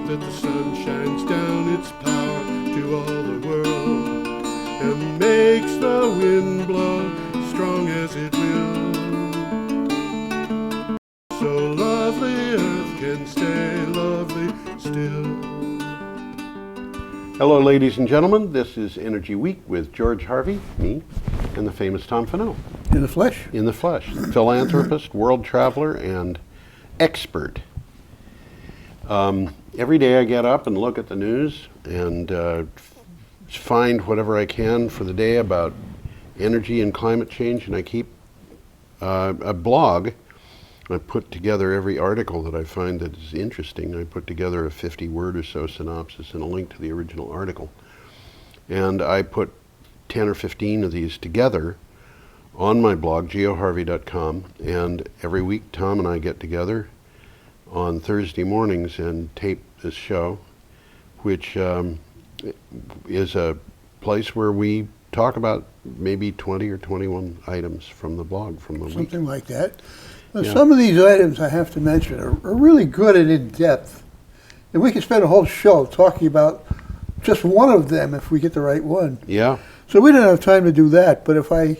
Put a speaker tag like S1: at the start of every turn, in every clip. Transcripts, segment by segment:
S1: that the sun shines down its power to all the world and makes the wind blow strong as it will. So lovely earth can stay lovely still.
S2: Hello, ladies and gentlemen. This is Energy Week with George Harvey, me, and the famous Tom Fennell.
S3: In the flesh?
S2: In the flesh. Philanthropist, world traveler, and expert. Every day I get up and look at the news and find whatever I can for the day about energy and climate change, and I keep a blog. I put together every article that I find that is interesting. I put together a 50-word or so synopsis and a link to the original article. And I put 10 or 15 of these together on my blog, geoharvey.com, and every week Tom and I get together on Thursday mornings and tape this show, which is a place where we talk about maybe 20 or 21 items from the blog from the week.
S3: Something like that. Now,
S2: Yeah.
S3: Some of these items, I have to mention, are really good and in-depth. And we could spend a whole show talking about just one of them if we get the right one.
S2: Yeah.
S3: So we don't have time to do that, but if I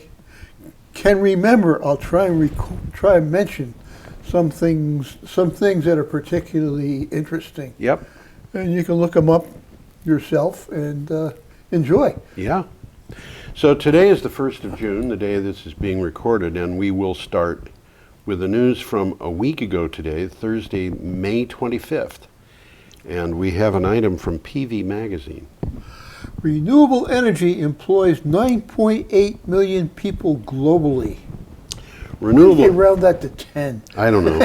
S3: can remember, I'll try and mention some things that are particularly interesting.
S2: Yep.
S3: And you can look them up yourself and enjoy.
S2: Yeah. So today is the 1st of June, the day this is being recorded, and we will start with the news from a week ago today, Thursday, May 25th. And we have an item from PV Magazine.
S3: Renewable energy employs 9.8 million people globally.
S2: Renewable.
S3: Why don't you round that to 10?
S2: I don't know.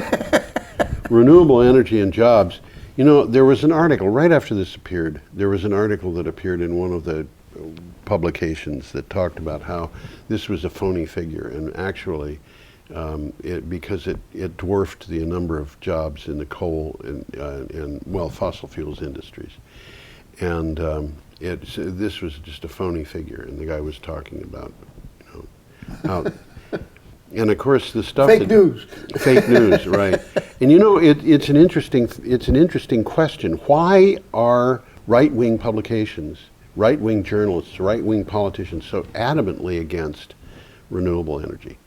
S2: Renewable energy and jobs. You know, there was an article right after this appeared. There was an article that appeared in one of the publications that talked about how this was a phony figure, and actually, because it dwarfed the number of jobs in the coal and fossil fuels industries, and this was just a phony figure, and the guy was talking about, how. And of course, the stuff
S3: fake news,
S2: right? And it's an interesting question. Why are right-wing publications, right-wing journalists, right-wing politicians so adamantly against renewable energy?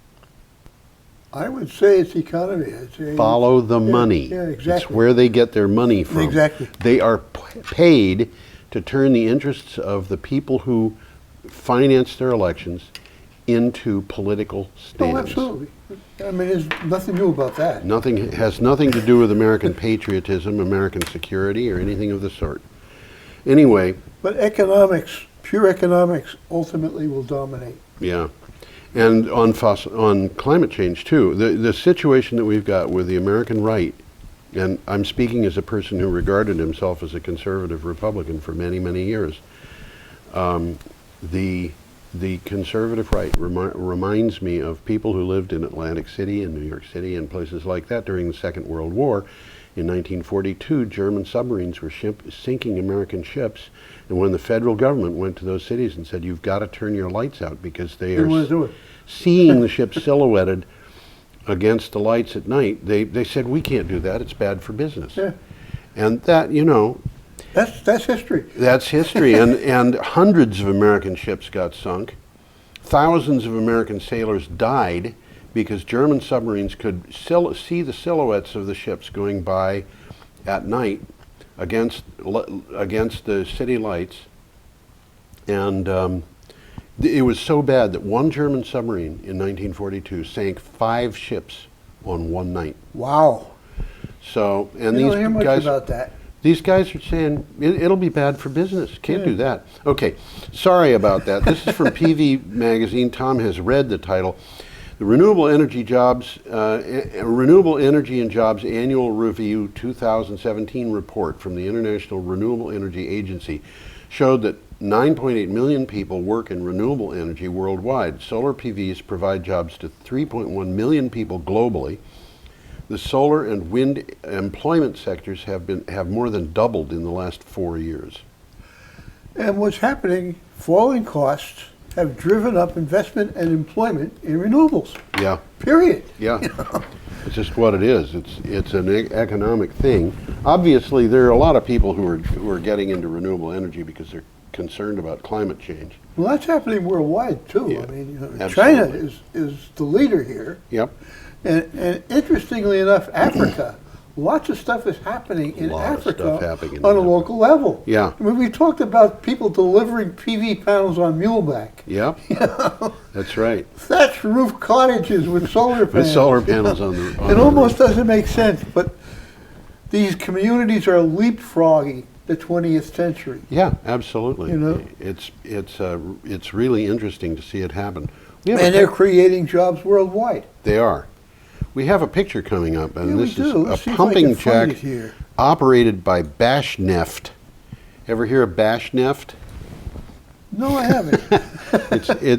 S3: I would say it's economy.
S2: Follow the money.
S3: Yeah, exactly.
S2: It's where they get their money from.
S3: Exactly.
S2: They are paid to turn the interests of the people who finance their elections into political stands.
S3: Oh, absolutely. I mean, there's nothing new about that.
S2: Has nothing to do with American patriotism, American security, or anything of the sort. Anyway.
S3: But economics, pure economics, ultimately will dominate.
S2: Yeah. And on climate change, too, the situation that we've got with the American right, and I'm speaking as a person who regarded himself as a conservative Republican for many, many years, the conservative right reminds me of people who lived in Atlantic City and New York City and places like that during the Second World War. In 1942, German submarines were sinking American ships, and when the federal government went to those cities and said, "You've got to turn your lights out because they are seeing the ships silhouetted against the lights at night," they said, "We can't do that. It's bad for business."
S3: Yeah.
S2: And that,
S3: That's history.
S2: That's history, and hundreds of American ships got sunk. Thousands of American sailors died because German submarines could see the silhouettes of the ships going by at night against the city lights. And it was so bad that one German submarine in 1942 sank 5 ships on one night.
S3: Wow.
S2: So, and
S3: you
S2: these
S3: don't hear much
S2: guys
S3: about that.
S2: These guys are saying it'll be bad for business. Can't do that. Okay, sorry about that. This is from PV Magazine. Tom has read the title. The Renewable Energy and Jobs Annual Review 2017 report from the International Renewable Energy Agency showed that 9.8 million people work in renewable energy worldwide. Solar PVs provide jobs to 3.1 million people globally. The solar and wind employment sectors have more than doubled in the last 4 years.
S3: And what's happening, falling costs, have driven up investment and employment in renewables.
S2: Yeah,
S3: Period.
S2: yeah. It's just what it is. It's an economic thing. Obviously, there are a lot of people who are getting into renewable energy because they're concerned about climate change.
S3: Well, that's happening worldwide too.
S2: Yeah,
S3: I mean, China
S2: absolutely.
S3: is the leader here,
S2: Yep.
S3: and interestingly enough, Africa. Lots of stuff is happening in
S2: Lot of
S3: Africa
S2: stuff happening in
S3: on a
S2: Africa.
S3: local level.
S2: Yeah.
S3: I mean, we talked about people delivering PV panels on muleback.
S2: Yep. That's right.
S3: Thatched roof cottages with solar panels.
S2: With solar panels on the
S3: It almost doesn't make sense, but these communities are leapfrogging the 20th century.
S2: Yeah, absolutely.
S3: You know?
S2: It's really interesting to see it happen.
S3: And they're creating jobs worldwide.
S2: They are. We have a picture coming up, and
S3: Yeah, we
S2: this
S3: do.
S2: is
S3: Let's
S2: a
S3: see if I
S2: pumping
S3: can find
S2: jack
S3: it here.
S2: operated by Bashneft. Ever hear of Bashneft?
S3: No, I haven't.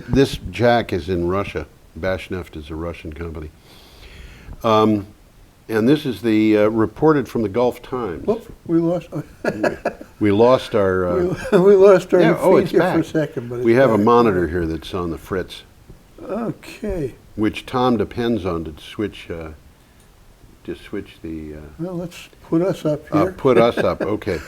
S2: This jack is in Russia. Bashneft is a Russian company. And this is the reported from the Gulf Times.
S3: Whoop, we lost.
S2: We lost our.
S3: We lost our
S2: Yeah,
S3: feed
S2: it's
S3: here
S2: back.
S3: for a second, but
S2: We
S3: it's
S2: have a
S3: back.
S2: monitor here that's on the fritz,
S3: Okay.
S2: which Tom depends on to switch the.
S3: Well, let's put us up here.
S2: Put us up. Okay.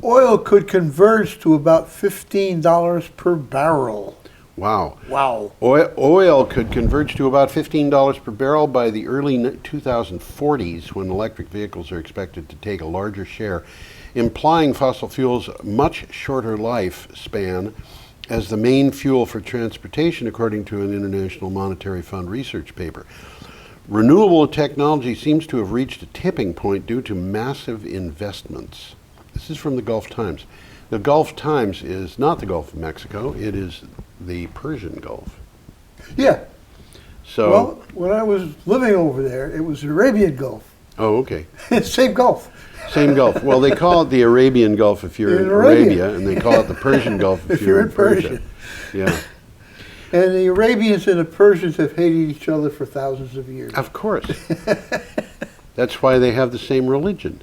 S3: Oil could converge to about $15 per barrel.
S2: Wow.
S3: Wow.
S2: Oil could converge to about $15 per barrel by the early 2040s, when electric vehicles are expected to take a larger share, implying fossil fuels' much shorter lifespan as the main fuel for transportation, according to an International Monetary Fund research paper. Renewable technology seems to have reached a tipping point due to massive investments. This is from the Gulf Times. The Gulf Times is not the Gulf of Mexico, it is the Persian Gulf.
S3: Yeah.
S2: So,
S3: Well, when I was living over there, it was the Arabian Gulf.
S2: oh, okay.
S3: Same Gulf.
S2: Same Gulf. Well, they call it the Arabian Gulf if you're in
S3: In Arabia.
S2: Arabia, and they call it the Persian Gulf if you're in Persia. Yeah,
S3: And the Arabians and the Persians have hated each other for thousands of years.
S2: of course. That's why they have the same religion.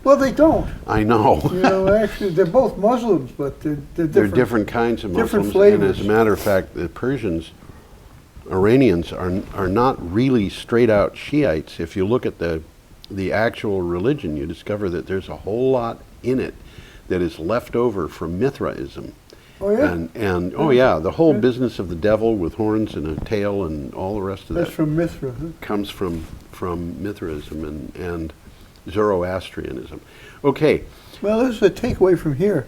S3: Well, they don't.
S2: I know.
S3: You know, actually, they're both Muslims, but they're different.
S2: They're different kinds of
S3: different
S2: Muslims, and
S3: flavors.
S2: as a matter of fact, the Persians, Iranians, are not really straight-out Shiites. If you look at the actual religion, you discover that there's a whole lot in it that is left over from Mithraism.
S3: Oh, yeah?
S2: And oh yeah, the whole business of the devil with horns and a tail and all the rest of
S3: That's
S2: that
S3: from Mithra. Huh?
S2: comes from Mithraism and Zoroastrianism. Okay,
S3: Well, this is a takeaway from here.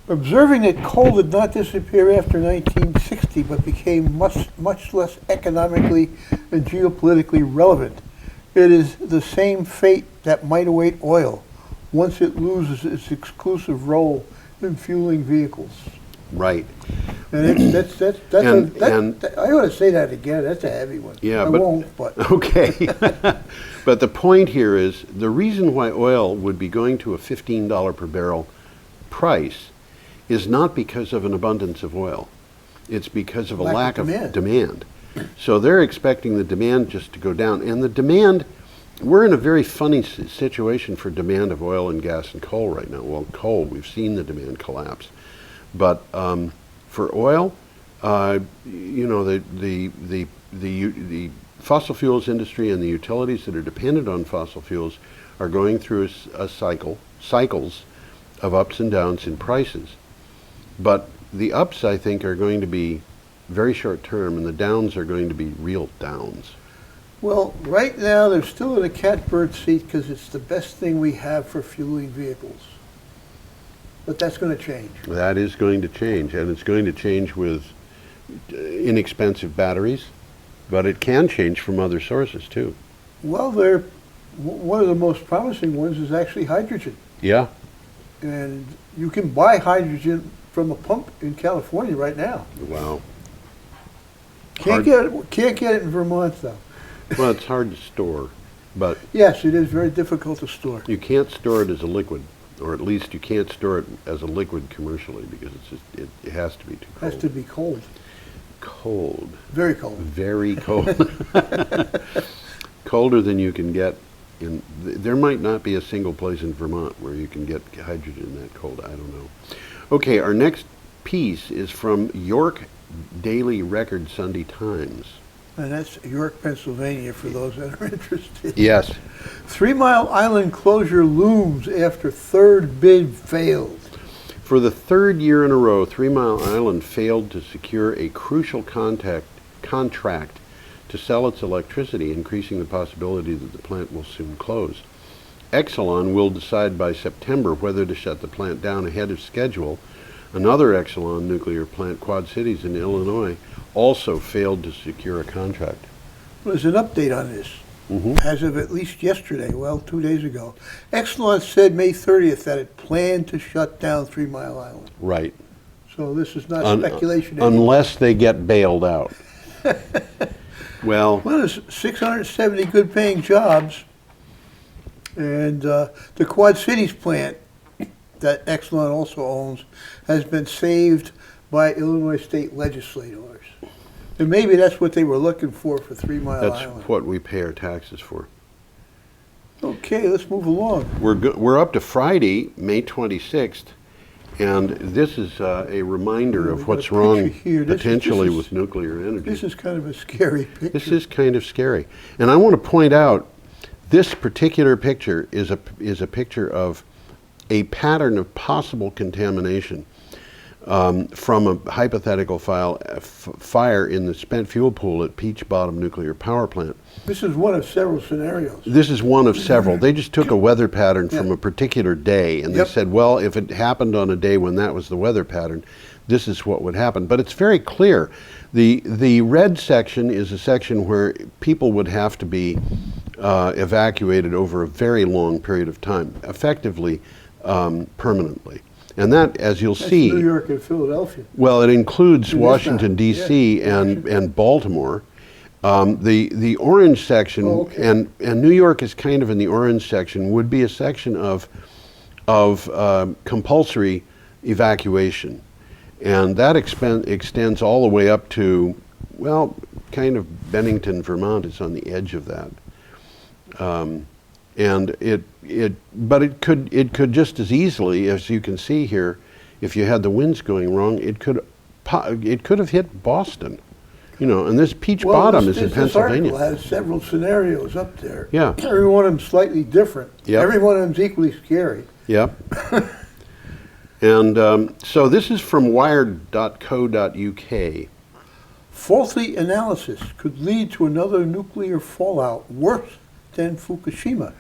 S3: Observing that coal did not disappear after 1960, but became much less economically and geopolitically relevant. It is the same fate that might await oil once it loses its exclusive role in fueling vehicles.
S2: right.
S3: And that's
S2: And-
S3: I ought to say that again. That's a heavy one.
S2: Yeah,
S3: I
S2: but-
S3: won't, but
S2: Okay. But the point here is the reason why oil would be going to a $15 per barrel price is not because of an abundance of oil. It's because of a lack of demand. So they're expecting the demand just to go down. And the demand, we're in a very funny situation for demand of oil and gas and coal right now. Well, coal, we've seen the demand collapse. But for oil, you know, the fossil fuels industry and the utilities that are dependent on fossil fuels are going through cycles of ups and downs in prices. But the ups, I think, are going to be very short term, and the downs are going to be real downs.
S3: well, right now they're still in a catbird seat because it's the best thing we have for fueling vehicles. But that's going to change.
S2: That is going to change, and it's going to change with inexpensive batteries, but it can change from other sources too.
S3: Well, one of the most promising ones is actually hydrogen.
S2: Yeah,
S3: And you can buy hydrogen from a pump in California right now.
S2: wow.
S3: Can't get it in Vermont though.
S2: Well, it's hard to store, but
S3: Yes, it is very difficult to store.
S2: you can't store it as a liquid, or at least you can't store it as a liquid commercially because it has to be too
S3: It
S2: cold.
S3: has to be cold,
S2: Cold,
S3: very cold.
S2: very cold. Colder than you can get in. There might not be a single place in Vermont where you can get hydrogen that cold. I don't know. Okay, our next piece is from York Daily Record Sunday Times.
S3: And that's York, Pennsylvania, for those that are interested.
S2: Yes.
S3: 3 Mile Island closure looms after third bid failed.
S2: For the third year in a row, 3 Mile Island failed to secure a crucial contract to sell its electricity, increasing the possibility that the plant will soon close. Exelon will decide by September whether to shut the plant down ahead of schedule. Another Exelon nuclear plant, Quad Cities in Illinois, also failed to secure a contract.
S3: Well, there's an update on this. As of at least yesterday, 2 days ago, Exelon said May 30th that it planned to shut down 3 Mile Island.
S2: Right.
S3: So this is not speculation anymore.
S2: Unless they get bailed out. Well,
S3: there's 670 good-paying jobs, and the Quad Cities plant that Exelon also owns has been saved by Illinois state legislators. And maybe that's what they were looking for 3 Mile Island.
S2: That's what we pay our taxes for.
S3: Okay, let's move along.
S2: We're up to Friday, May 26th, and this is a reminder of what's wrong potentially with nuclear energy.
S3: This is kind of a scary picture.
S2: This is kind of scary. And I want to point out, this particular picture is a picture of a pattern of possible contamination from a hypothetical fire in the spent fuel pool at Peach Bottom Nuclear Power Plant.
S3: This is one of several scenarios.
S2: This is one of several. They just took a weather pattern from a particular day, and they said, well, if it happened on a day when that was the weather pattern, this is what would happen. But it's very clear. The red section is a section where people would have to be evacuated over a very long period of time, effectively permanently. And that, as you'll see,
S3: New York and Philadelphia.
S2: Well, it includes Washington, D.C. and Baltimore. The orange section, and New York is kind of in the orange section, would be a section of compulsory evacuation. And that extends all the way up to, well, kind of Bennington, Vermont is on the edge of that. But it could just as easily, as you can see here, if you had the winds going wrong, it could have hit Boston, and this Peach Bottom is in Pennsylvania.
S3: This article has several scenarios up there.
S2: Yeah.
S3: Every one of them slightly different.
S2: Yep.
S3: Every one of them's equally scary.
S2: Yep. And so this is from wired.co.uk.
S3: Faulty analysis could lead to another nuclear fallout worse than Fukushima.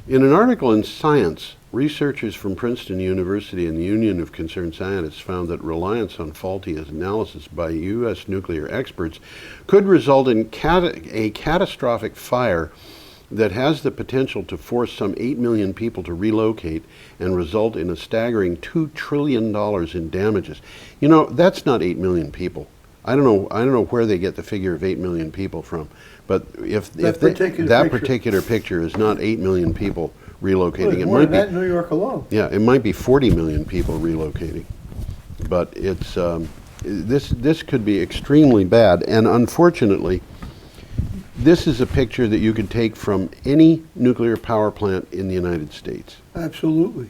S2: In an article in Science, researchers from Princeton University and the Union of Concerned Scientists found that reliance on faulty analysis by U.S. nuclear experts could result in a catastrophic fire that has the potential to force some 8 million people to relocate and result in a staggering $2 trillion in damages. That's not 8 million people. I don't know where they get the figure of 8 million people from, but if that particular picture is not 8 million people relocating,
S3: it might be that in New York alone.
S2: Yeah, it might be 40 million people relocating, but it's this could be extremely bad. And unfortunately, this is a picture that you could take from any nuclear power plant in the United States.
S3: Absolutely.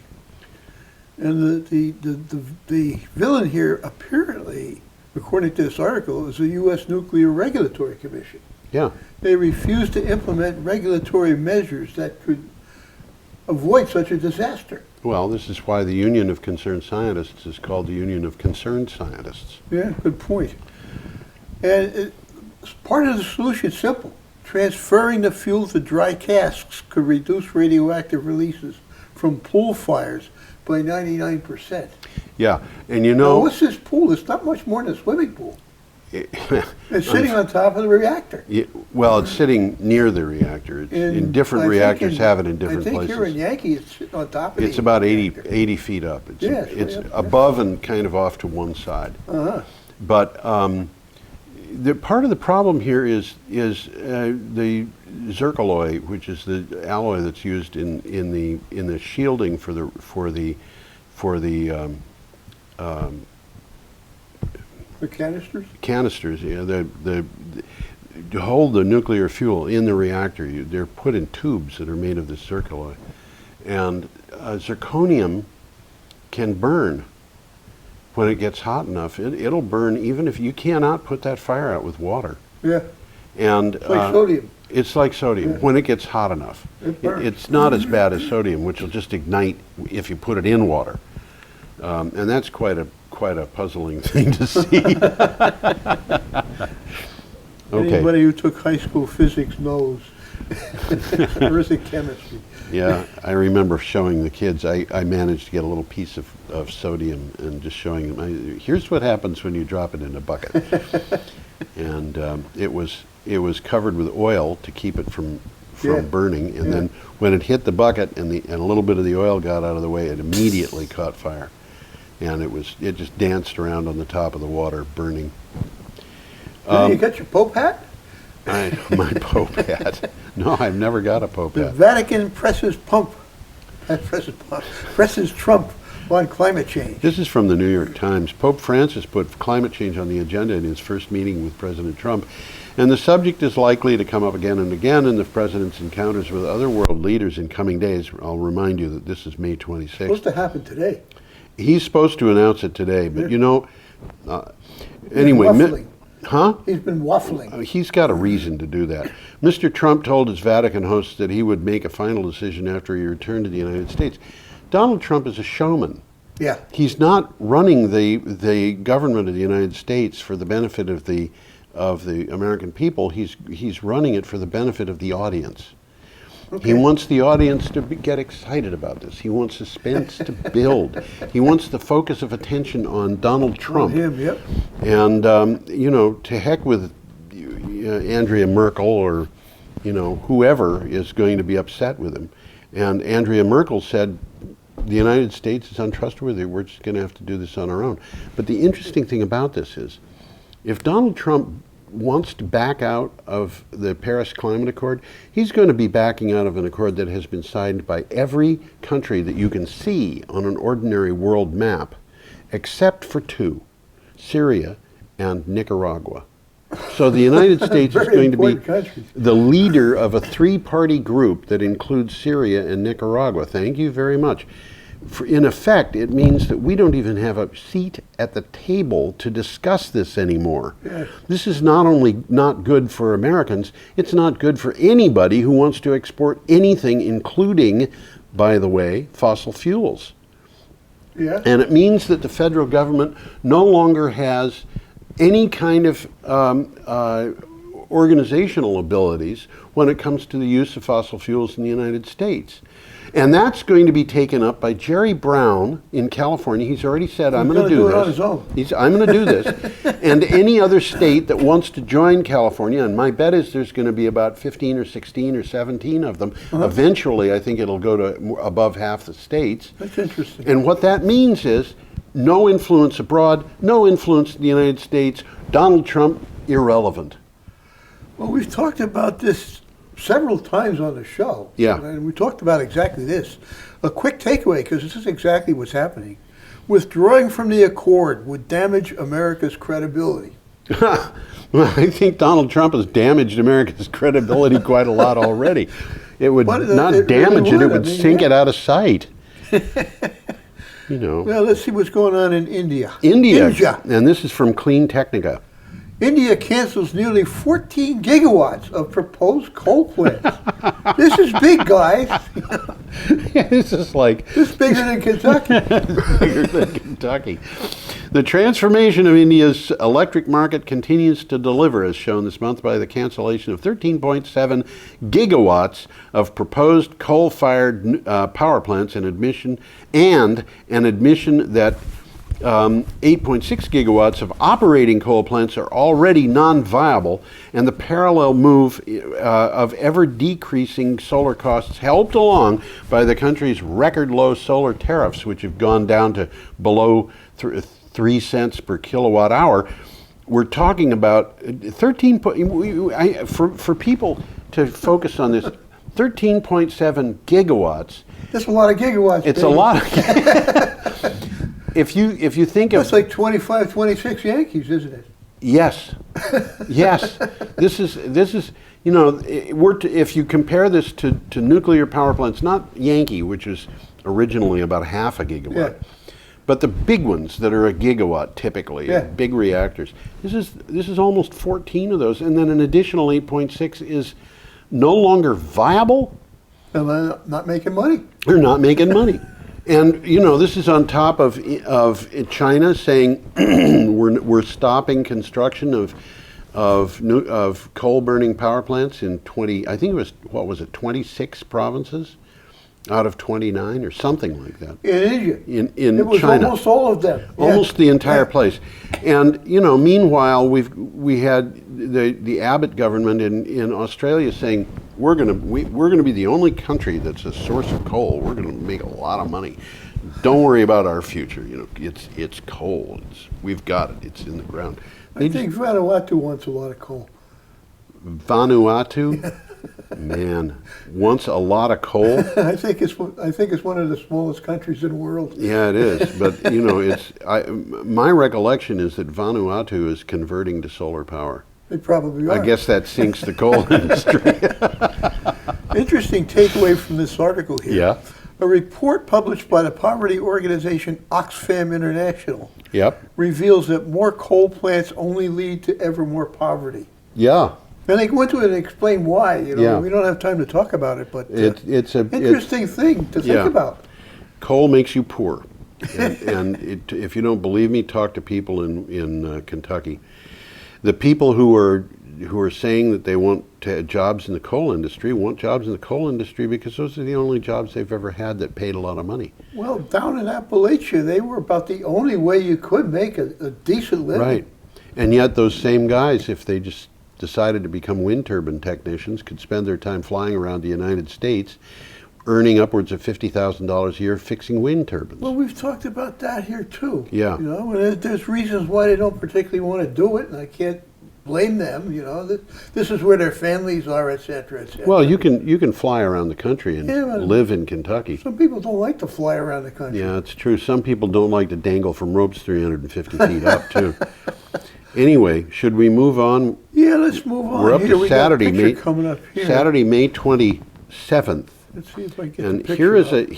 S3: And the villain here apparently, according to this article, is the U.S. Nuclear Regulatory Commission.
S2: Yeah.
S3: They refuse to implement regulatory measures that could avoid such a disaster.
S2: Well, this is why the Union of Concerned Scientists is called the Union of Concerned Scientists.
S3: Yeah, good point. And part of the solution is simple. Transferring the fuel to dry casks could reduce radioactive releases from pool fires by 99%.
S2: Yeah, and
S3: Now, what's this pool? It's not much more than a swimming pool. It's sitting on top of the reactor.
S2: Well, it's sitting near the reactor. In different reactors have it in different places.
S3: I think here in Yankee, it's sitting on top of it.
S2: It's about 80 feet up. It's above and kind of off to one side. But the part of the problem here is the zircaloy, which is the alloy that's used in the shielding for the
S3: canisters?
S2: Canisters, yeah. To hold the nuclear fuel in the reactor, they're put in tubes that are made of this zircaloy. And zirconium can burn. when it gets hot enough, it'll burn even if you cannot put that fire out with water.
S3: Yeah.
S2: And
S3: It's like sodium.
S2: it's like sodium when it gets hot enough.
S3: It burns.
S2: It's not as bad as sodium, which will just ignite if you put it in water. And that's quite a puzzling thing to see. Okay.
S3: Anybody who took high school physics knows. Or is it chemistry?
S2: Yeah, I remember showing the kids. I managed to get a little piece of sodium and just showing them. Here's what happens when you drop it in a bucket. And it was covered with oil to keep it from burning. And then when it hit the bucket and a little bit of the oil got out of the way, it immediately caught fire. And it just danced around on the top of the water, burning.
S3: You got your Pope hat?
S2: My Pope hat. No, I've never got a Pope
S3: The
S2: hat.
S3: Vatican presses Trump on climate change.
S2: This is from the New York Times. Pope Francis put climate change on the agenda in his first meeting with President Trump, and the subject is likely to come up again and again in the president's encounters with other world leaders in coming days. I'll remind you that this is May 26th.
S3: It's supposed to happen today.
S2: He's supposed to announce it today, but anyway.
S3: Waffling.
S2: Huh?
S3: He's been waffling.
S2: He's got a reason to do that. Mr. Trump told his Vatican hosts that he would make a final decision after he returned to the United States. Donald Trump is a showman.
S3: Yeah.
S2: He's not running the government of the United States for the benefit of the American people. He's running it for the benefit of the audience. Okay. He wants the audience to get excited about this. He wants suspense to build. He wants the focus of attention on Donald Trump.
S3: On him, yep.
S2: And, to heck with Andrea Merkel or, whoever is going to be upset with him. And Andrea Merkel said, the United States is untrustworthy. We're just going to have to do this on our own. But the interesting thing about this is, if Donald Trump wants to back out of the Paris Climate Accord, he's going to be backing out of an accord that has been signed by every country that you can see on an ordinary world map, except for two, Syria and Nicaragua. So the United States is going to be the leader of a three-party group that includes Syria and Nicaragua. Thank you very much. In effect, it means that we don't even have a seat at the table to discuss this anymore. Yeah. This is not only not good for Americans, it's not good for anybody who wants to export anything, including, by the way, fossil fuels.
S3: Yeah.
S2: And it means that the federal government no longer has any kind of organizational abilities when it comes to the use of fossil fuels in the United States. And that's going to be taken up by Jerry Brown in California. He's already said, I'm going to do this.
S3: On his own.
S2: I'm going to do this. And any other state that wants to join California, and my bet is there's going to be about 15 or 16 or 17 of them. Uh-huh. Eventually, I think it'll go to above half the states.
S3: That's interesting.
S2: And what that means is no influence abroad, no influence in the United States. Donald Trump, irrelevant.
S3: Well, we've talked about this several times on the show.
S2: Yeah.
S3: And we talked about exactly this. A quick takeaway, because this is exactly what's happening. Withdrawing from the accord would damage America's credibility.
S2: Well, I think Donald Trump has damaged America's credibility quite a lot already. It would not damage it, it would sink it out of sight.
S3: Well, let's see what's going on in India.
S2: India. And this is from Clean Technica.
S3: India cancels nearly 14 gigawatts of proposed coal plants. This is big, guys.
S2: Yeah, this is
S3: bigger than Kentucky.
S2: Bigger than Kentucky. The transformation of India's electric market continues to deliver, as shown this month by the cancellation of 13.7 gigawatts of proposed coal-fired power plants, and an admission that 8.6 gigawatts of operating coal plants are already non-viable, and the parallel move of ever-decreasing solar costs, helped along by the country's record-low solar tariffs, which have gone down to below 3 cents per kilowatt hour. We're talking about 13. For people to focus on this, 13.7 gigawatts.
S3: That's a lot of gigawatts.
S2: It's
S3: baby.
S2: a lot of. If you think
S3: of... That's like 25, 26 Yankees, isn't it?
S2: Yes. Yes. This is if you compare this to nuclear power plants, not Yankee, which was originally about half a gigawatt, But the big ones that are a gigawatt typically,
S3: Yeah.
S2: big reactors, this is almost 14 of those, and then an additional 8.6 is no longer viable.
S3: And they're not making money.
S2: They're not making money. And this is on top of China saying we're stopping construction of coal burning power plants in 20. I think it was 26 provinces out of 29 or something like that.
S3: In India.
S2: In
S3: it was
S2: China.
S3: almost all of them.
S2: Almost the entire
S3: Yeah.
S2: place. And meanwhile we had the Abbott government in Australia saying we're going to be the only country that's a source of coal. We're going to make a lot of money. Don't worry about our future. It's coal. We've got it. It's in the ground.
S3: I think Vanuatu wants a lot of coal.
S2: Vanuatu, man, wants a lot of coal.
S3: I think it's one of the smallest countries in the world.
S2: Yeah, it is. But my recollection is that Vanuatu is converting to solar power.
S3: They probably are.
S2: I guess that sinks the coal industry.
S3: Interesting takeaway from this article here.
S2: Yeah.
S3: A report published by the poverty organization Oxfam International
S2: Yep.
S3: reveals that more coal plants only lead to ever more poverty.
S2: Yeah.
S3: And they go into it and explain why.
S2: Yeah.
S3: We don't have time to talk about it, but
S2: It's an
S3: interesting thing to think about.
S2: Coal makes you poor, and if you don't believe me, talk to people in Kentucky. The people who are saying that they want jobs in the coal industry want jobs in the coal industry because those are the only jobs they've ever had that paid a lot of money.
S3: Well, down in Appalachia, they were about the only way you could make a decent living.
S2: Right, and yet those same guys, if they just decided to become wind turbine technicians, could spend their time flying around the United States, earning upwards of $50,000 a year fixing wind turbines.
S3: Well, we've talked about that here too.
S2: Yeah.
S3: And there's reasons why they don't particularly want to do it, and I can't blame them. This is where their families are, et cetera, et cetera.
S2: Well, you can fly around the country and live in Kentucky.
S3: Some people don't like to fly around the country.
S2: Yeah, it's true. Some people don't like to dangle from ropes 350 feet up, too. Anyway, should we move on?
S3: Yeah, let's move on.
S2: We're up
S3: Here,
S2: to
S3: we got a
S2: Saturday,
S3: picture coming up here.
S2: Saturday, May 27th.
S3: Let's see if I get
S2: And
S3: the picture
S2: here's
S3: up.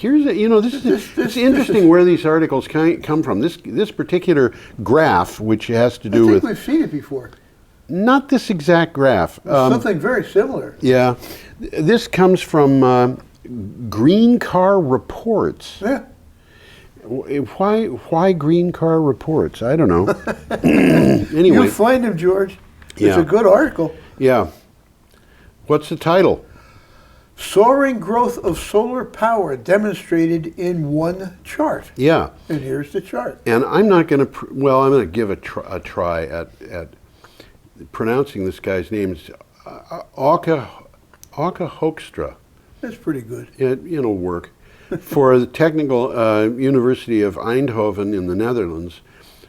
S2: it's interesting where these articles come from. This particular graph, which has to do
S3: I think
S2: with
S3: we've seen it before.
S2: not this exact graph.
S3: Something very similar.
S2: Yeah, this comes from Green Car Reports.
S3: Yeah.
S2: Why Green Car Reports? I don't know. Anyway,
S3: You'll find him, George. It's
S2: Yeah.
S3: a good article.
S2: yeah. What's the title?
S3: Soaring growth of solar power demonstrated in one chart.
S2: Yeah.
S3: And here's the chart.
S2: And I'm not going to. I'm going to give a try at pronouncing this guy's name. It's Auke Hoekstra.
S3: That's pretty good.
S2: It'll work. For the Technical University of Eindhoven in the Netherlands,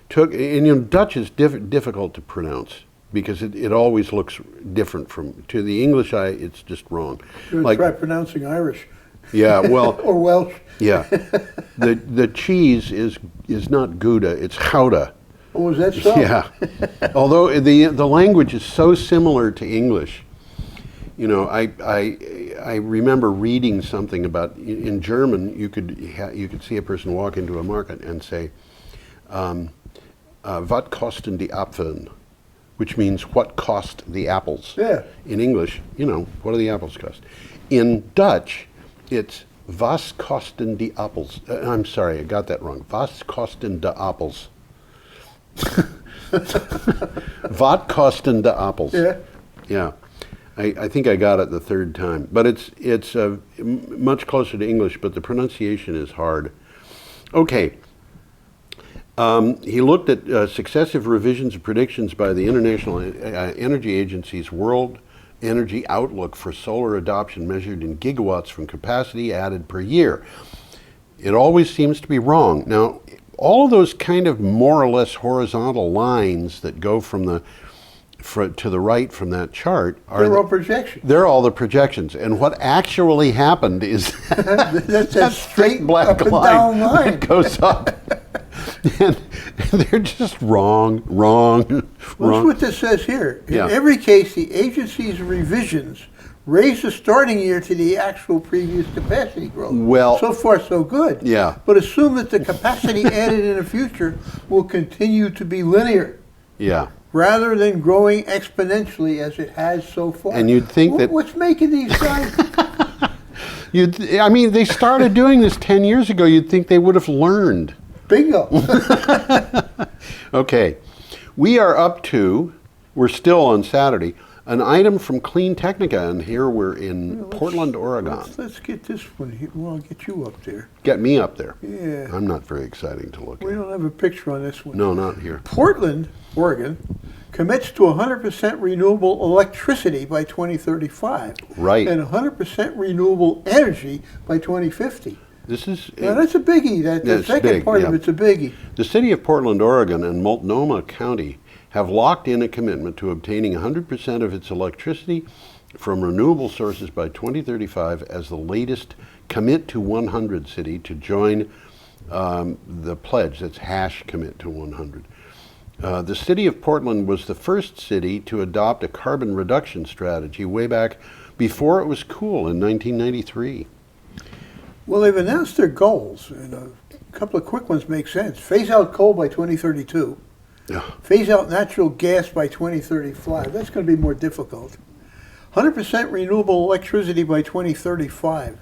S2: Dutch is difficult to pronounce because it always looks different to the English eye. It's just wrong.
S3: You're going to try pronouncing Irish.
S2: Yeah, well,
S3: or Welsh.
S2: yeah. The cheese is not Gouda, it's Gouda.
S3: Oh, is that so?
S2: Yeah. Although the language is so similar to English. I remember reading something about in German you could see a person walk into a market and say, "Wat kosten die Apfeln?" which means what cost the apples.
S3: Yeah.
S2: In English, what do the apples cost? In Dutch, it's "Was kosten die Appels?" I'm sorry, I got that wrong. "Was kosten de Appels?" Wat kosten de Appels?
S3: Yeah.
S2: Yeah. I think I got it the third time, but it's much closer to English, but the pronunciation is hard. Okay. He looked at successive revisions of predictions by the International Energy Agency's World Energy Outlook for solar adoption measured in gigawatts from capacity added per year. It always seems to be wrong. Now, all of those kind of more or less horizontal lines that go to the right from that chart
S3: They're all projections.
S2: They're all the projections. And what actually happened is
S3: That's a straight
S2: black
S3: up and
S2: line
S3: down line.
S2: that goes up. and they're just wrong.
S3: Well, that's what this says here. In
S2: Yeah.
S3: every case, the agency's revisions raise the starting year to the actual previous capacity growth.
S2: Well,
S3: so far so good.
S2: Yeah.
S3: But assume that the capacity added in the future will continue to be linear.
S2: Yeah.
S3: Rather than growing exponentially as it has so far.
S2: And you'd think that...
S3: What's making these guys...
S2: I mean, they started doing this 10 years ago. You'd think they would have learned.
S3: Bingo.
S2: Okay. We are up to, we're still on Saturday, an item from Clean Technica, and here we're in Portland, Oregon.
S3: Let's get this one here. Well, I'll get you up there.
S2: Get me up there.
S3: Yeah.
S2: I'm not very exciting to look at.
S3: We don't have a picture on this one.
S2: No, not here.
S3: Portland, Oregon, commits to 100% renewable electricity by 2035.
S2: Right.
S3: And 100% renewable energy by 2050.
S2: This is...
S3: Now, that's a biggie. The second part of it's a biggie.
S2: The city of Portland, Oregon and Multnomah County have locked in a commitment to obtaining 100% of its electricity from renewable sources by 2035 as the latest Commit to 100 city to join the pledge. That's hash Commit to 100. The city of Portland was the first city to adopt a carbon reduction strategy way back before it was cool in 1993.
S3: Well, they've announced their goals, and a couple of quick ones make sense. Phase out coal by 2032.
S2: Yeah.
S3: Phase out natural gas by 2035. That's going to be more difficult. 100% renewable electricity by 2035.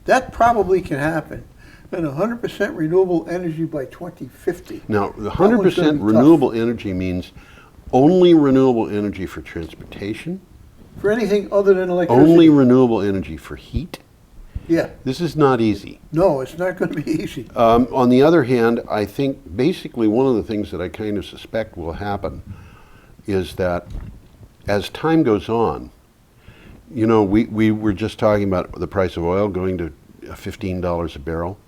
S3: That probably can happen. And 100% renewable energy by 2050.
S2: Now, the 100% renewable energy means only renewable energy for transportation.
S3: For anything other than electricity.
S2: Only renewable energy for heat.
S3: Yeah.
S2: This is not easy.
S3: No, it's not going to be easy.
S2: On the other hand, I think basically one of the things that I kind of suspect will happen is that as time goes on, you know, we were just talking about the price of oil going to $15 a barrel,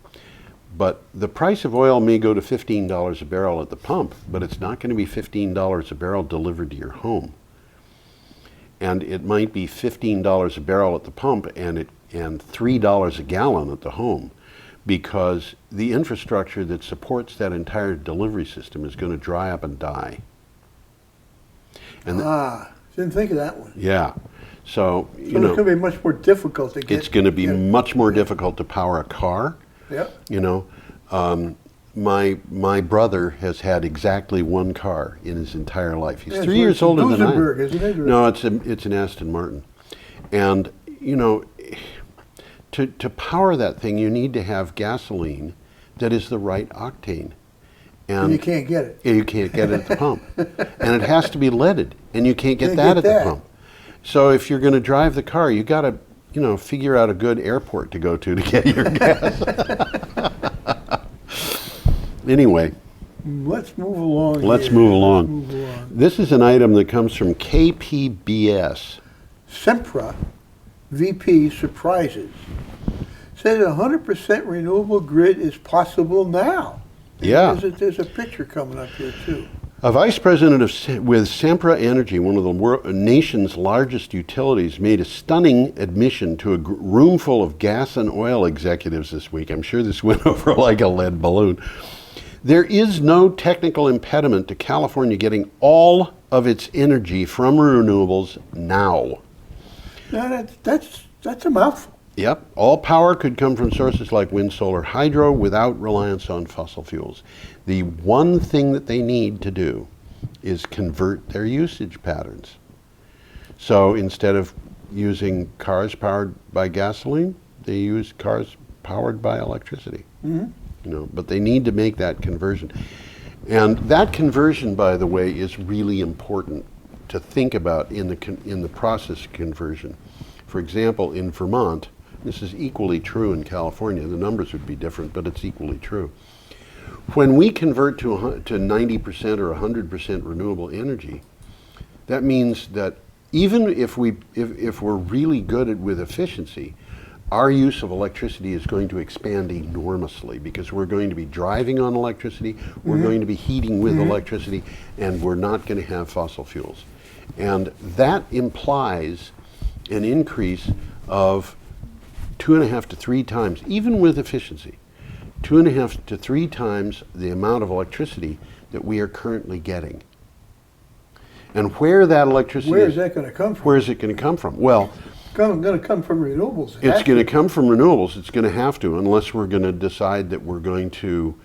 S2: but the price of oil may go to $15 a barrel at the pump, but it's not going to be $15 a barrel delivered to your home. And it might be $15 a barrel at the pump and $3 a gallon at the home, because the infrastructure that supports that entire delivery system is going to dry up and die. And
S3: didn't think of that one.
S2: Yeah. So
S3: it's going to be much more difficult to get.
S2: It's going to be much more difficult to power a car.
S3: Yep.
S2: You know, my brother has had exactly one car in his entire life. He's 3 years older than I am.
S3: Isn't it?
S2: No, it's an Aston Martin. And, you know, to power that thing, you need to have gasoline that is the right octane. And
S3: you can't get it.
S2: You can't get it at the pump. And it has to be leaded, and you can't get that at the pump. So if you're going to drive the car, you got to, you know, figure out a good airport to go to get your gas. Anyway.
S3: Let's move along.
S2: Let's move along. This is an item that comes from KPBS.
S3: Sempra VP surprises. Said 100% renewable grid is possible now.
S2: Yeah.
S3: There's a picture coming up here too.
S2: A vice president with Sempra Energy, one of the nation's largest utilities, made a stunning admission to a room full of gas and oil executives this week. I'm sure this went over like a lead balloon. There is no technical impediment to California getting all of its energy from renewables now.
S3: Now that's a mouthful.
S2: Yep. All power could come from sources like wind, solar, hydro without reliance on fossil fuels. The one thing that they need to do is convert their usage patterns. So instead of using cars powered by gasoline, they use cars powered by electricity. Mm-hmm. You know, but they need to make that conversion. And that conversion, by the way, is really important to think about in the process of conversion. For example, in Vermont, this is equally true in California. The numbers would be different, but it's equally true. When we convert to 90% or 100% renewable energy, that means that even if we're really good with efficiency, our use of electricity is going to expand enormously, because we're going to be driving on electricity, we're going to be heating with electricity, and we're not going to have fossil fuels. And that implies an increase of 2.5 to 3 times, even with efficiency, 2.5 to 3 times the amount of electricity that we are currently getting. And where that electricity
S3: Where is that going to come from?
S2: Where is it going to come from? Well,
S3: going to come from renewables.
S2: It's going to come from renewables. It's going to have to, unless we're going to decide that we're going to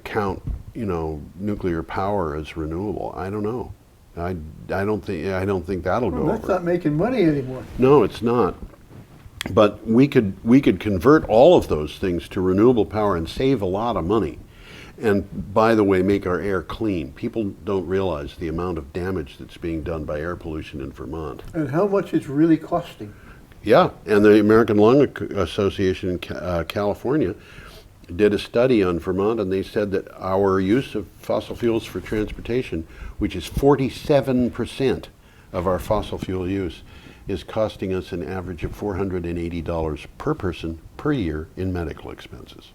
S2: count, nuclear power as renewable. I don't know. I don't think that'll go
S3: That's
S2: over.
S3: not making money anymore.
S2: No, it's not. But we could convert all of those things to renewable power and save a lot of money. And by the way, make our air clean. People don't realize the amount of damage that's being done by air pollution in Vermont.
S3: And how much it's really costing.
S2: Yeah, and the American Lung Association in California did a study on Vermont, and they said that our use of fossil fuels for transportation, which is 47% of our fossil fuel use, is costing us an average of $480 per person per year in medical expenses.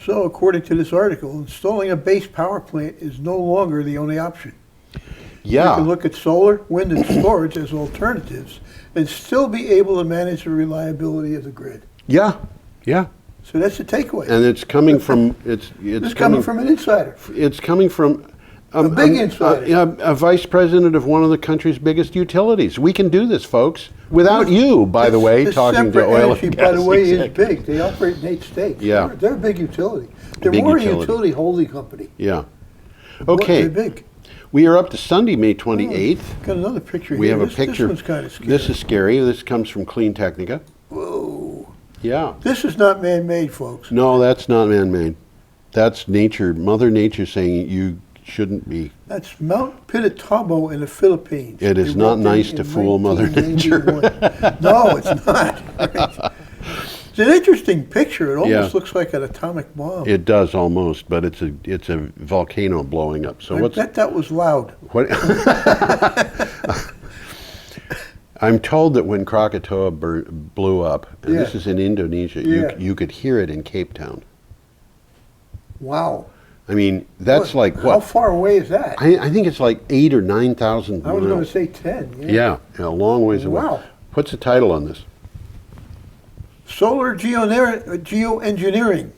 S3: So, according to this article, installing a base power plant is no longer the only option.
S2: Yeah.
S3: You can look at solar, wind, and storage as alternatives and still be able to manage the reliability of the grid.
S2: Yeah, yeah.
S3: So that's the takeaway.
S2: And it's coming from it's
S3: coming from an insider.
S2: It's coming from
S3: A big insider.
S2: a vice president of one of the country's biggest utilities. We can do this, folks, without you, by the way,
S3: This
S2: talking to
S3: separate
S2: oil
S3: energy,
S2: and gas
S3: by the way, is
S2: executives.
S3: big. They operate in 8 states.
S2: Yeah.
S3: They're a big utility. They're
S2: Big
S3: more
S2: utility.
S3: a utility holding company.
S2: Yeah.
S3: They're
S2: Okay.
S3: big.
S2: We are up to Sunday, May 28th.
S3: Got another picture
S2: We
S3: here.
S2: have a picture.
S3: This one's kind of scary.
S2: This is scary. This comes from Clean Technica.
S3: Whoa.
S2: Yeah.
S3: This is not man-made, folks.
S2: No, that's not man-made. That's nature, Mother Nature saying you shouldn't be.
S3: That's Mount Pinatubo in the Philippines.
S2: It is not
S3: Erupted
S2: nice
S3: in
S2: to fool Mother Nature.
S3: 1991. No, it's not. It's an interesting picture. It almost
S2: Yeah.
S3: looks like an atomic bomb.
S2: It does almost, but it's a volcano blowing up. So
S3: I
S2: what's
S3: bet that was loud.
S2: what? I'm told that when Krakatoa blew up, and this
S3: Yeah.
S2: is in Indonesia,
S3: Yeah.
S2: you could hear it in Cape Town.
S3: Wow.
S2: I mean, that's like
S3: How
S2: what?
S3: far away is that?
S2: I think it's like 8,000 or 9,000
S3: I was going to
S2: miles.
S3: say 10.
S2: Yeah, a long ways away.
S3: Wow.
S2: What's the title on this?
S3: Solar geoengineering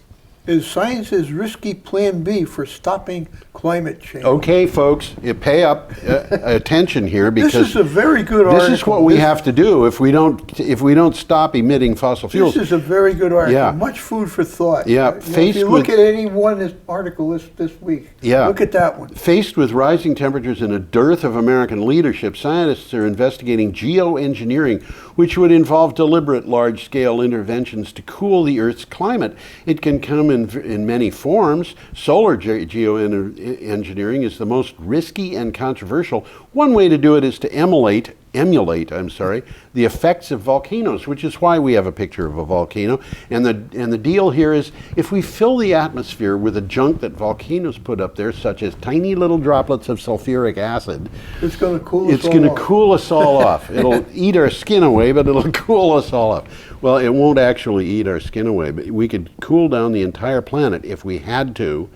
S3: is science's risky plan B for stopping climate change.
S2: Okay, folks, you pay up attention here
S3: This
S2: because
S3: is a very good article.
S2: this is what we have to do if we don't stop emitting fossil fuels.
S3: This is a very good article.
S2: Yeah.
S3: Much food for thought.
S2: Yeah,
S3: You know, if
S2: faced
S3: you look
S2: with-
S3: at any one this article this week,
S2: Yeah.
S3: look at that one.
S2: Faced with rising temperatures and a dearth of American leadership, scientists are investigating geoengineering, which would involve deliberate large-scale interventions to cool the Earth's climate. It can come in many forms. Solar geoengineering is the most risky and controversial. One way to do it is to emulate the effects of volcanoes, which is why we have a picture of a volcano. And the deal here is if we fill the atmosphere with the junk that volcanoes put up there, such as tiny little droplets of sulfuric acid,
S3: It's going to cool us
S2: it's
S3: all
S2: going to
S3: off.
S2: cool us all off. It'll eat our skin away, but it'll cool us all off. Well, it won't actually eat our skin away, but we could cool down the entire planet if we had to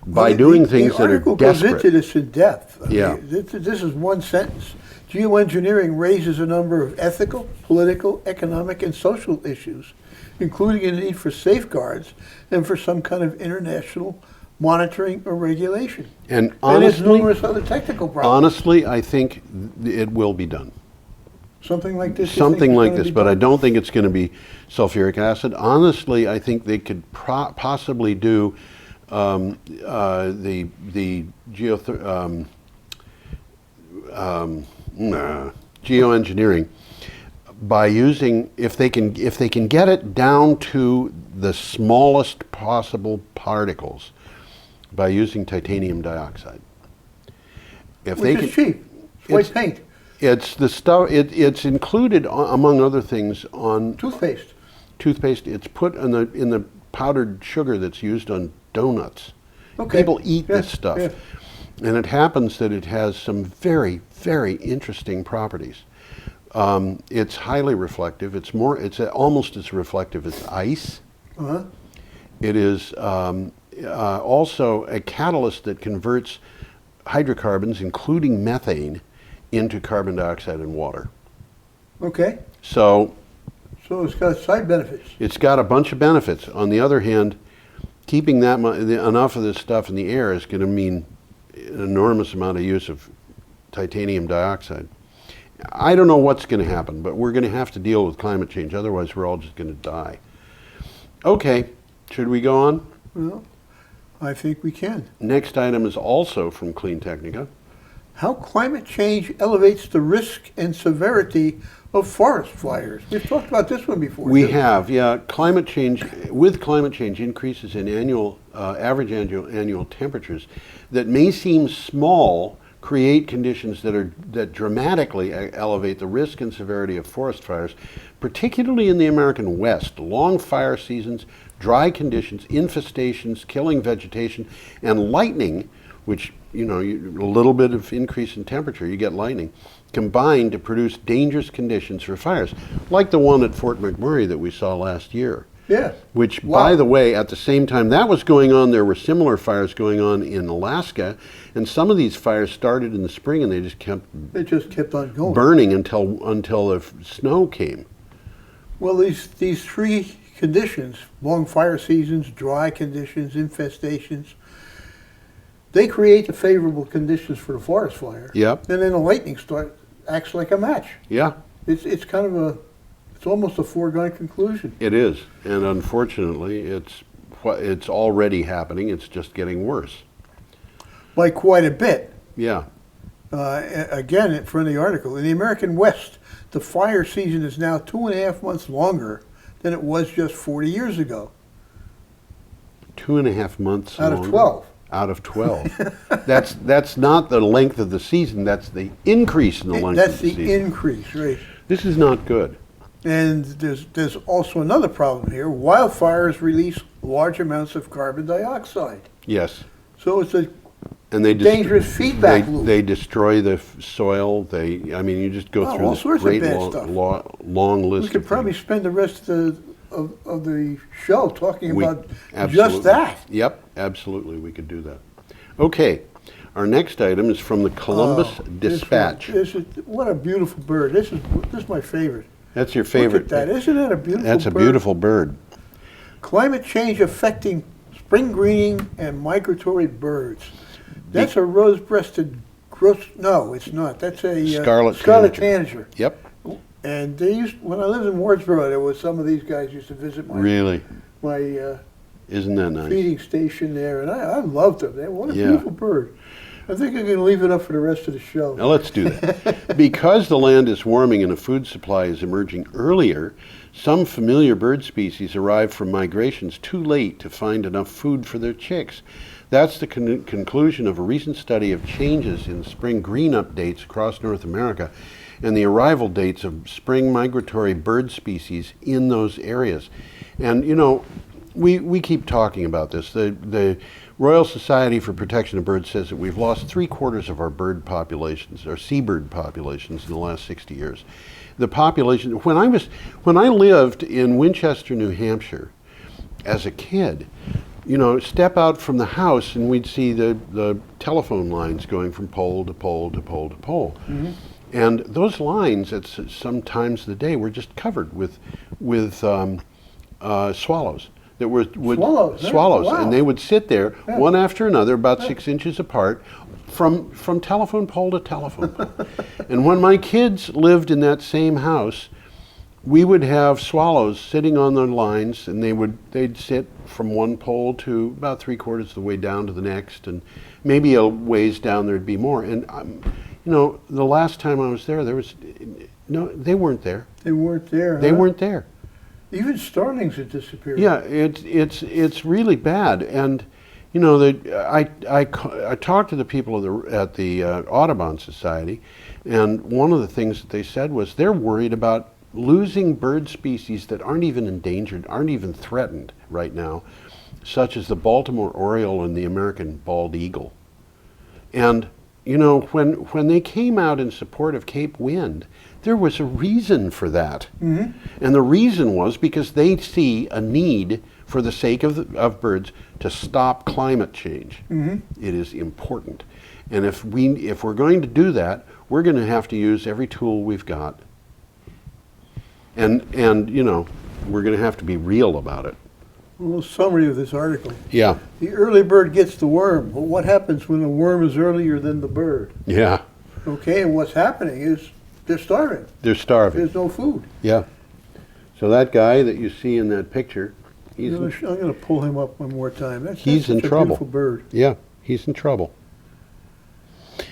S2: by
S3: Well,
S2: doing things that are
S3: The article goes
S2: desperate.
S3: into this in depth. I
S2: Yeah.
S3: mean, this is one sentence. Geoengineering raises a number of ethical, political, economic, and social issues, including a need for safeguards and for some kind of international monitoring or regulation.
S2: And
S3: And there's
S2: honestly,
S3: numerous other technical problems.
S2: honestly, I think it will be done.
S3: Something like this. you think
S2: Something
S3: is
S2: like
S3: gonna
S2: this,
S3: be
S2: but I
S3: done?
S2: don't think it's going to be sulfuric acid. Honestly, I think they could possibly do the geoengineering by using if they can get it down to the smallest possible particles by using titanium dioxide. If
S3: Which is cheap. It's white
S2: it's-
S3: paint,
S2: It's the stuff. It's included among other things on
S3: toothpaste.
S2: toothpaste. It's put in the powdered sugar that's used on donuts.
S3: Okay.
S2: People eat
S3: Yes,
S2: this stuff,
S3: yeah.
S2: and it happens that it has some very, very interesting properties. It's highly reflective. It's almost as reflective as ice.
S3: Uh-huh.
S2: It is also a catalyst that converts hydrocarbons, including methane, into carbon dioxide and water.
S3: Okay.
S2: So
S3: So it's got side benefits.
S2: it's got a bunch of benefits. On the other hand, keeping enough of this stuff in the air is going to mean an enormous amount of use of titanium dioxide. I don't know what's going to happen, but we're going to have to deal with climate change. Otherwise, we're all just going to die. Okay, should we go on?
S3: Well, I think we can.
S2: Next item is also from Clean Technica.
S3: How climate change elevates the risk and severity of forest fires. We've talked about this one before.
S2: We have, yeah. Climate change, with climate change, increases in average annual temperatures that may seem small create conditions that dramatically elevate the risk and severity of forest fires, particularly in the American West. Long fire seasons, dry conditions, infestations, killing vegetation, and lightning, which, a little bit of increase in temperature, you get lightning, combine to produce dangerous conditions for fires, like the one at Fort McMurray that we saw last year.
S3: Yeah.
S2: Which,
S3: Wow.
S2: by the way, at the same time that was going on, there were similar fires going on in Alaska, and some of these fires started in the spring and they just kept
S3: on going.
S2: burning until the snow came.
S3: Well, these three conditions, long fire seasons, dry conditions, infestations, they create the favorable conditions for the forest fire.
S2: Yep.
S3: And then the lightning acts like a match.
S2: Yeah,
S3: It's kind of it's almost a foregone conclusion.
S2: it is, and unfortunately, it's already happening. It's just getting worse.
S3: By quite a bit.
S2: Yeah.
S3: Again, from the article, in the American West, the fire season is now 2.5 months longer than it was just 40 years ago.
S2: 2.5 months
S3: Out
S2: longer.
S3: of 12.
S2: Out of 12. That's not the length of the season. That's the increase in the length
S3: That's
S2: of the
S3: the
S2: season.
S3: increase, right?
S2: This is not good.
S3: And there's also another problem here. Wildfires release large amounts of carbon dioxide.
S2: Yes.
S3: So it's a
S2: And they
S3: dangerous feedback loop.
S2: They destroy the soil. You just go through
S3: all
S2: this
S3: sorts of
S2: great
S3: bad stuff.
S2: long list.
S3: We could
S2: of
S3: probably
S2: things.
S3: spend the rest of the show talking about
S2: Absolutely.
S3: just that.
S2: Yep, absolutely, we could do that. Okay, our next item is from the Columbus Dispatch.
S3: What a beautiful bird. This is my favorite.
S2: That's your favorite.
S3: Look at that. Isn't that a beautiful bird?
S2: That's a beautiful bird.
S3: Climate change affecting spring greening and migratory birds. That's a rose-breasted no, it's not. That's a
S2: Scarlet
S3: tanager.
S2: Yep.
S3: And when I lived in Wardsboro, there was some of these guys used to visit my
S2: Really?
S3: Isn't
S2: that nice?
S3: feeding station there, and I loved them. What a
S2: Yeah.
S3: beautiful bird. I think I'm going to leave it up for the rest of the show.
S2: Now let's do that. Because the land is warming and a food supply is emerging earlier, some familiar bird species arrive from migrations too late to find enough food for their chicks. That's the conclusion of a recent study of changes in spring green updates across North America and the arrival dates of spring migratory bird species in those areas. And we keep talking about this. The Royal Society for Protection of Birds says that we've lost 3/4 of our bird populations, our seabird populations, in the last 60 years. The population, when I lived in Winchester, New Hampshire, as a kid, step out from the house and we'd see the telephone lines going from pole to pole to pole to pole. Mm-hmm. And those lines at some times of the day were just covered with swallows. That were swallows,
S3: Wow.
S2: and they would sit there one after another, about 6 inches apart, from telephone pole to telephone pole. And when my kids lived in that same house, we would have swallows sitting on the lines, and they'd sit from one pole to about 3/4 of the way down to the next, and maybe a ways down there'd be more. And the last time I was there, they weren't there.
S3: They weren't there.
S2: They weren't there.
S3: Even starlings had disappeared.
S2: Yeah, it's really bad, and I talked to the people at the Audubon Society, and one of the things that they said was they're worried about losing bird species that aren't even endangered, aren't even threatened right now, such as the Baltimore oriole and the American bald eagle. And when they came out in support of Cape Wind, there was a reason for that. Mm-hmm. And the reason was because they see a need, for the sake of birds, to stop climate change. Mm-hmm. It is important. And if we're going to do that, we're going to have to use every tool we've got. And we're going to have to be real about it.
S3: A little summary of this article.
S2: Yeah.
S3: The early bird gets the worm. But what happens when the worm is earlier than the bird?
S2: Yeah.
S3: Okay, and what's happening is they're starving.
S2: They're starving.
S3: There's no food.
S2: Yeah. So that guy that you see in that picture,
S3: I'm going to pull him up one more time.
S2: He's
S3: that's
S2: in
S3: such a
S2: trouble.
S3: beautiful bird.
S2: Yeah, he's in trouble.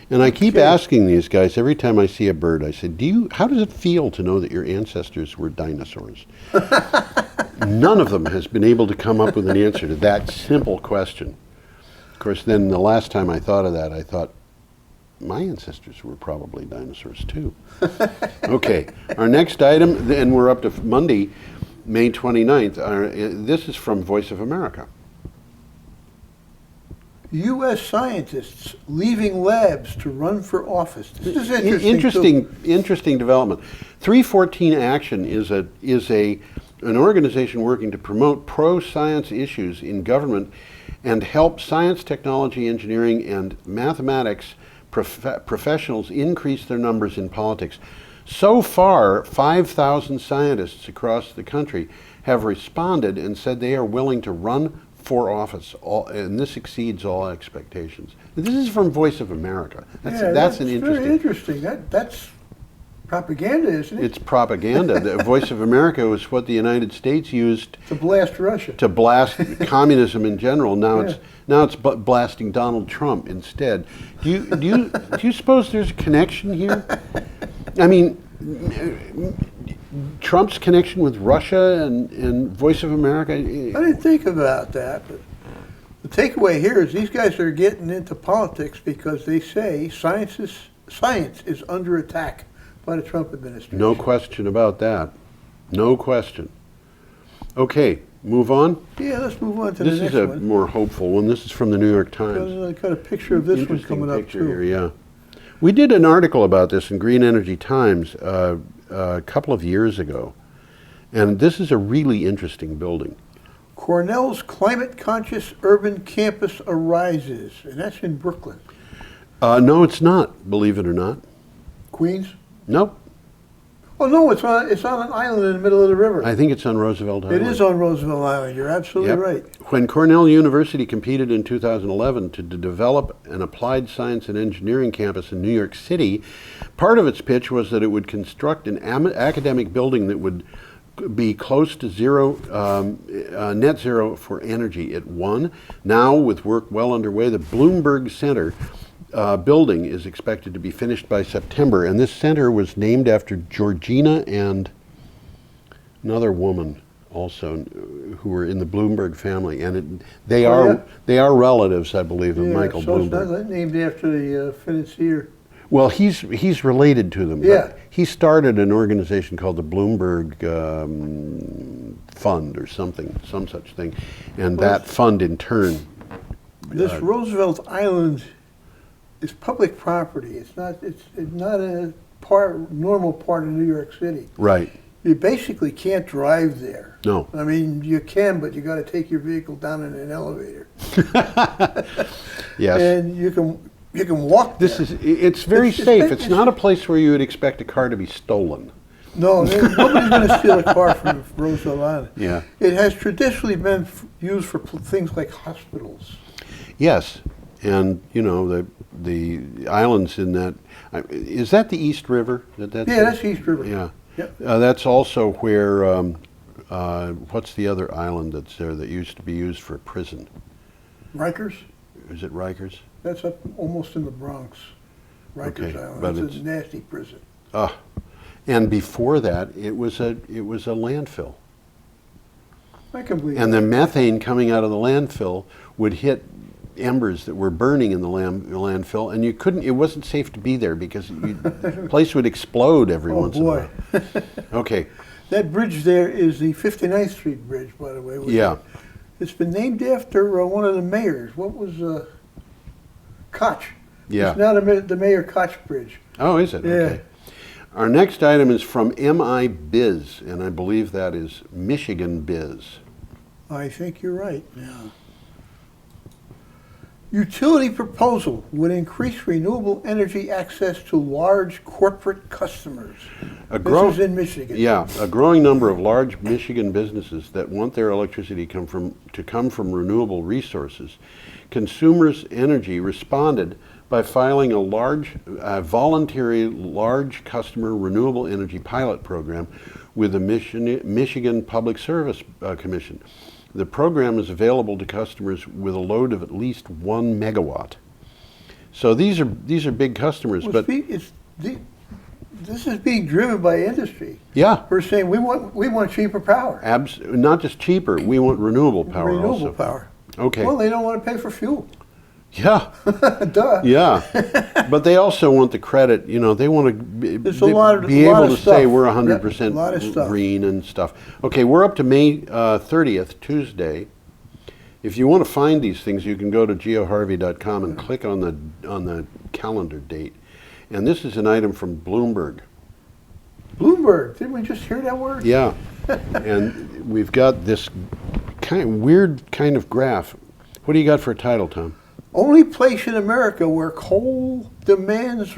S2: And I keep asking these guys every time I see a bird, I say, how does it feel to know that your ancestors were dinosaurs? None of them has been able to come up with an answer to that simple question. Of course, then the last time I thought of that, I thought, my ancestors were probably dinosaurs too. Okay, our next item, and we're up to Monday, May 29th. This is from Voice of America.
S3: U.S. scientists leaving labs to run for office. This is interesting.
S2: Interesting development. 314 Action is an organization working to promote pro-science issues in government and help science, technology, engineering, and mathematics professionals increase their numbers in politics. So far, 5,000 scientists across the country have responded and said they are willing to run for office, and this exceeds all expectations. This is from Voice of America. That's an interesting.
S3: Very interesting. That's propaganda, isn't it?
S2: It's propaganda. The Voice of America was what the United States used
S3: to blast Russia,
S2: to blast communism in general. Now it's blasting Donald Trump instead. Do you suppose there's a connection here? I mean, Trump's connection with Russia and Voice of America?
S3: I didn't think about that, but the takeaway here is these guys are getting into politics because they say science is under attack by the Trump administration.
S2: No question about that. No question. Okay, move on?
S3: Yeah, let's move on to the next one.
S2: This is a more hopeful one. This is from the New York Times.
S3: I got a picture of this one coming up too.
S2: Here, yeah. We did an article about this in Green Energy Times a couple of years ago, and this is a really interesting building.
S3: Cornell's climate-conscious urban campus arises, and that's in Brooklyn.
S2: No, it's not, believe it or not.
S3: Queens?
S2: Nope.
S3: Oh, no, it's on an island in the middle of the river.
S2: I think it's on Roosevelt Island.
S3: It is on Roosevelt Island. You're absolutely right.
S2: When Cornell University competed in 2011 to develop an applied science and engineering campus in New York City, part of its pitch was that it would construct an academic building that would be close to net zero for energy. It won. Now, with work well underway, the Bloomberg Center building is expected to be finished by September, and this center was named after Georgina and another woman also who were in the Bloomberg family, and they are relatives, I believe, of Michael Bloomberg.
S3: It's not named after the financier.
S2: Well, he's related to them.
S3: Yeah.
S2: But he started an organization called the Bloomberg Fund or some such thing, and that fund in turn.
S3: This Roosevelt Island is public property. It's not a normal part of New York City.
S2: Right.
S3: You basically can't drive there.
S2: No.
S3: I mean, you can, but you got to take your vehicle down in an elevator.
S2: Yes.
S3: And you can walk there.
S2: It's very safe. It's not a place where you would expect a car to be stolen.
S3: No, nobody's going to steal a car from Roosevelt Island.
S2: Yeah.
S3: It has traditionally been used for things like hospitals.
S2: Yes, and you know the islands in that. Is that the East River?
S3: That's East River.
S2: Yeah.
S3: Yep.
S2: That's also where. What's the other island that's there that used to be used for a prison?
S3: Rikers.
S2: Is it Rikers?
S3: That's up almost in the Bronx. Rikers Island.
S2: But
S3: it's a nasty prison.
S2: And before that, it was a landfill.
S3: I can believe
S2: And
S3: that.
S2: the methane coming out of the landfill would hit embers that were burning in the landfill, and it wasn't safe to be there because the place would explode every once in a while. Okay.
S3: That bridge there is the 59th Street Bridge, by the way.
S2: Yeah.
S3: It's been named after one of the mayors. What was Koch?
S2: Yeah.
S3: It's now the Mayor Koch Bridge.
S2: Oh, is it?
S3: Yeah.
S2: Okay. Our next item is from MI Biz, and I believe that is Michigan Biz.
S3: I think you're right. Yeah. Utility proposal would increase renewable energy access to large corporate customers. This is in Michigan.
S2: Yeah, a growing number of large Michigan businesses that want their electricity to come from renewable resources. Consumers Energy responded by filing a voluntary large customer renewable energy pilot program with the Michigan Public Service Commission. The program is available to customers with a load of at least 1 megawatt. So these are big customers,
S3: Well,
S2: but
S3: this is being driven by industry.
S2: yeah,
S3: We're saying we want cheaper power.
S2: not just cheaper. We want renewable power
S3: Renewable
S2: also.
S3: power.
S2: Okay.
S3: Well, they don't want to pay for fuel.
S2: Yeah.
S3: Duh.
S2: Yeah, but they also want the credit. You know, they want to be able
S3: There's a lot
S2: to
S3: of
S2: say
S3: stuff.
S2: we're
S3: Yep,
S2: 100%
S3: a lot of stuff.
S2: green and stuff. Okay, we're up to May 30th, Tuesday. If you want to find these things, you can go to geoharvey.com and click on the calendar date. And this is an item from Bloomberg.
S3: Bloomberg. Didn't we just hear that word?
S2: Yeah, and we've got this weird kind of graph. What do you got for a title, Tom?
S3: Only place in America where coal demands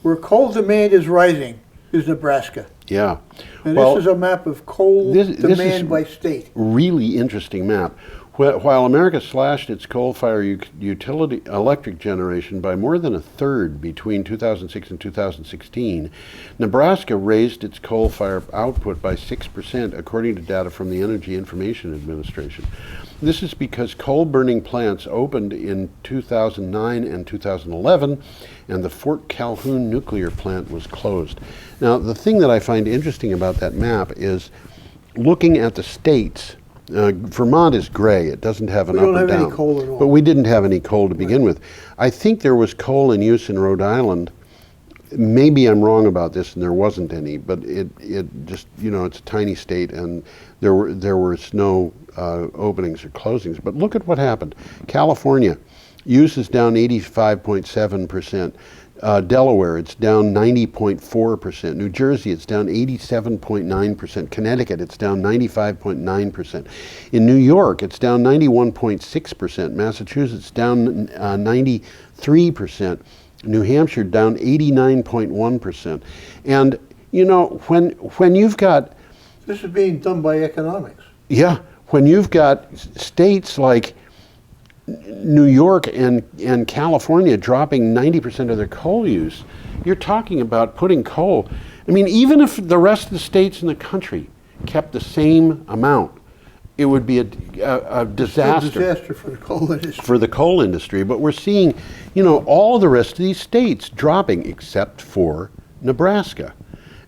S3: where coal demand is rising is Nebraska.
S2: Yeah.
S3: And
S2: Well,
S3: this is a map of coal
S2: this is
S3: demand by state.
S2: really interesting map. While America slashed its coal-fired utility electric generation by more than a third between 2006 and 2016, Nebraska raised its coal-fired output by 6%, according to data from the Energy Information Administration. This is because coal-burning plants opened in 2009 and 2011, and the Fort Calhoun nuclear plant was closed. Now, the thing that I find interesting about that map is looking at the states. Vermont is gray. It doesn't have an
S3: We
S2: up
S3: don't
S2: and
S3: have
S2: down.
S3: any coal at all.
S2: But we didn't have any coal to begin with. I think there was coal in use in Rhode Island. Maybe I'm wrong about this, and there wasn't any. But it just, you know, it's a tiny state, and there was no openings or closings. But look at what happened. California, use is down 85.7%. Delaware, it's down 90.4%. New Jersey, it's down 87.9%. Connecticut, it's down 95.9%. In New York, it's down 91.6%. Massachusetts, down 93%. New Hampshire, down 89.1%. And, you know, when you've got...
S3: This is being done by economics.
S2: Yeah, when you've got states like New York and California dropping 90% of their coal use, you're talking about putting coal. I mean, even if the rest of the states in the country kept the same amount, it would be a disaster.
S3: It's a disaster for the coal industry.
S2: For the coal industry. But we're seeing, you know, all the rest of these states dropping except for Nebraska.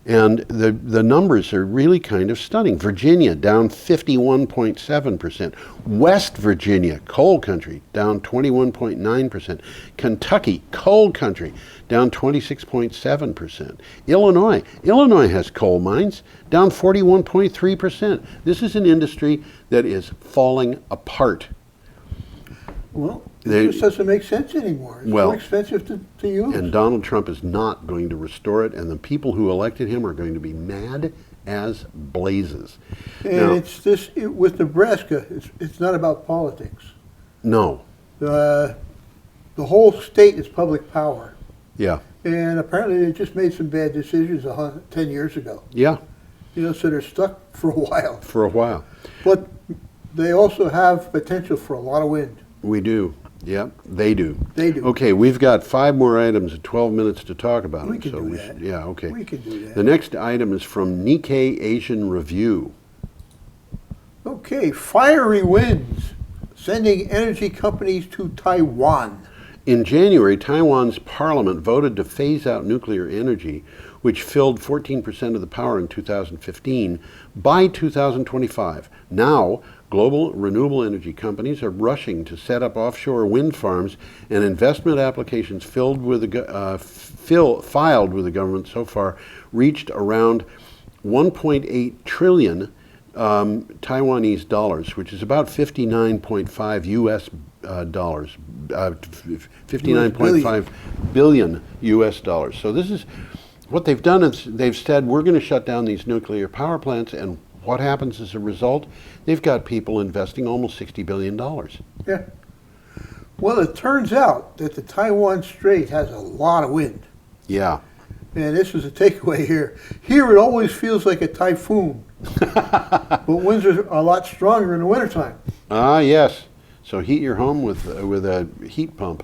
S2: And the numbers are really kind of stunning. Virginia down 51.7%. West Virginia, coal country, down 21.9%. Kentucky, coal country, down 26.7%. Illinois has coal mines, down 41.3%. This is an industry that is falling apart.
S3: Well, it just doesn't make sense anymore. It's
S2: Well,
S3: too expensive to use.
S2: And Donald Trump is not going to restore it, and the people who elected him are going to be mad as blazes.
S3: And
S2: Now,
S3: with Nebraska, it's not about politics.
S2: no.
S3: The whole state is public power.
S2: Yeah.
S3: And apparently they just made some bad decisions 10 years ago.
S2: Yeah,
S3: You know, so they're stuck for a while.
S2: for a while.
S3: But they also have potential for a lot of wind.
S2: We do. Yep, they do.
S3: They do.
S2: Okay, we've got 5 more items and 12 minutes to talk about
S3: We
S2: them.
S3: can do that.
S2: Yeah, okay.
S3: We can do that.
S2: The next item is from Nikkei Asian Review.
S3: Okay, fiery winds sending energy companies to Taiwan.
S2: In January, Taiwan's parliament voted to phase out nuclear energy, which filled 14% of the power in 2015, by 2025. Now, global renewable energy companies are rushing to set up offshore wind farms, and investment applications filed with the government so far reached around 1.8 trillion Taiwanese dollars, which is about 59.5 US dollars, 59.5 billion US dollars. So this is what they've done. Is they've said, we're going to shut down these nuclear power plants, and what happens as a result? They've got people investing almost $60 billion.
S3: Yeah. Well, it turns out that the Taiwan Strait has a lot of wind.
S2: Yeah.
S3: And this is a takeaway here. Here it always feels like a typhoon. But winds are a lot stronger in the wintertime.
S2: Ah, yes. So heat your home with a heat pump.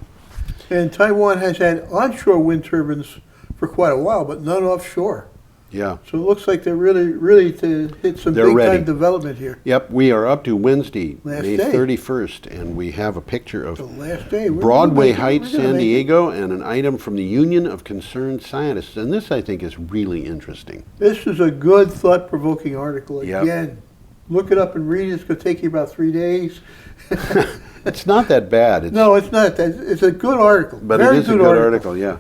S3: And Taiwan has had onshore wind turbines for quite a while, but none offshore.
S2: Yeah.
S3: So it looks like they're really to hit some
S2: They're
S3: big
S2: ready.
S3: time development here.
S2: Yep, we are up to Wednesday,
S3: Last
S2: May
S3: day.
S2: 31st, and we have a picture of
S3: The last day.
S2: Broadway
S3: We're
S2: Heights,
S3: gonna
S2: San
S3: make it.
S2: Diego, and an item from the Union of Concerned Scientists. And this, I think, is really interesting.
S3: This is a good, thought-provoking article.
S2: Yep.
S3: Again, look it up and read it. It's going to take you about 3 days.
S2: It's not that bad. It's,
S3: No, it's not. It's a good article.
S2: but
S3: Very
S2: it is a good article, yeah.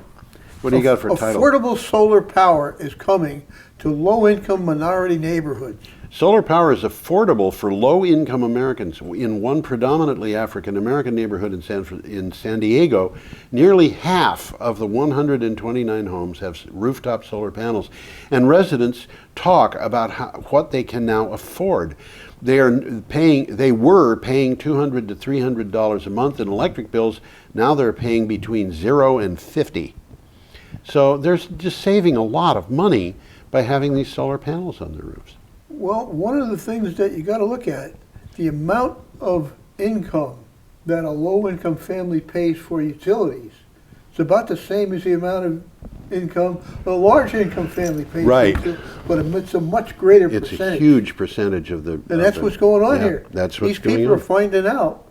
S2: What do you got for title?
S3: Affordable solar power is coming to low-income minority neighborhoods.
S2: Solar power is affordable for low-income Americans. In one predominantly African-American neighborhood in San Diego, nearly half of the 129 homes have rooftop solar panels, and residents talk about what they can now afford. They were paying $200 to $300 a month in electric bills. Now they're paying between $0 and $50. So they're just saving a lot of money by having these solar panels on their roofs.
S3: Well, one of the things that you got to look at, the amount of income that a low-income family pays for utilities, it's about the same as the amount of income a large-income family pays.
S2: Right.
S3: For, but it's a much greater
S2: It's
S3: percentage.
S2: a huge percentage of the.
S3: And that's what's going on
S2: yeah,
S3: here.
S2: That's what's
S3: These
S2: going
S3: people
S2: on.
S3: are finding out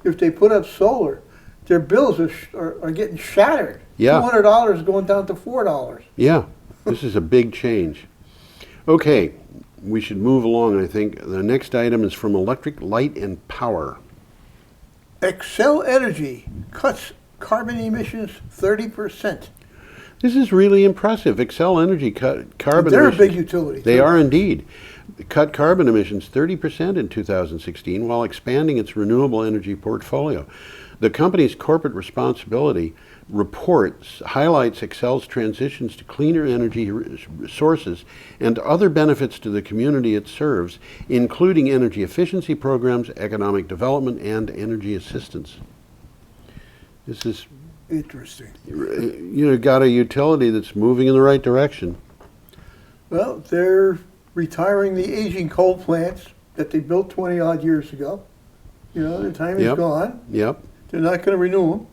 S3: if they put up solar, their bills are getting shattered.
S2: Yeah.
S3: $200 going down to $4.
S2: Yeah, this is a big change. Okay, we should move along, I think. The next item is from Electric Light and Power.
S3: Xcel Energy cuts carbon emissions 30%.
S2: This is really impressive. Xcel Energy cut carbon
S3: They're
S2: emissions.
S3: a big utility.
S2: They
S3: too.
S2: are indeed. Cut carbon emissions 30% in 2016 while expanding its renewable energy portfolio. The company's corporate responsibility report highlights Xcel's transitions to cleaner energy sources and other benefits to the community it serves, including energy efficiency programs, economic development, and energy assistance. This is,
S3: Interesting.
S2: got a utility that's moving in the right direction.
S3: Well, they're retiring the aging coal plants that they built 20 odd years ago. Their time is
S2: Yep.
S3: gone.
S2: Yep.
S3: They're not going to renew them.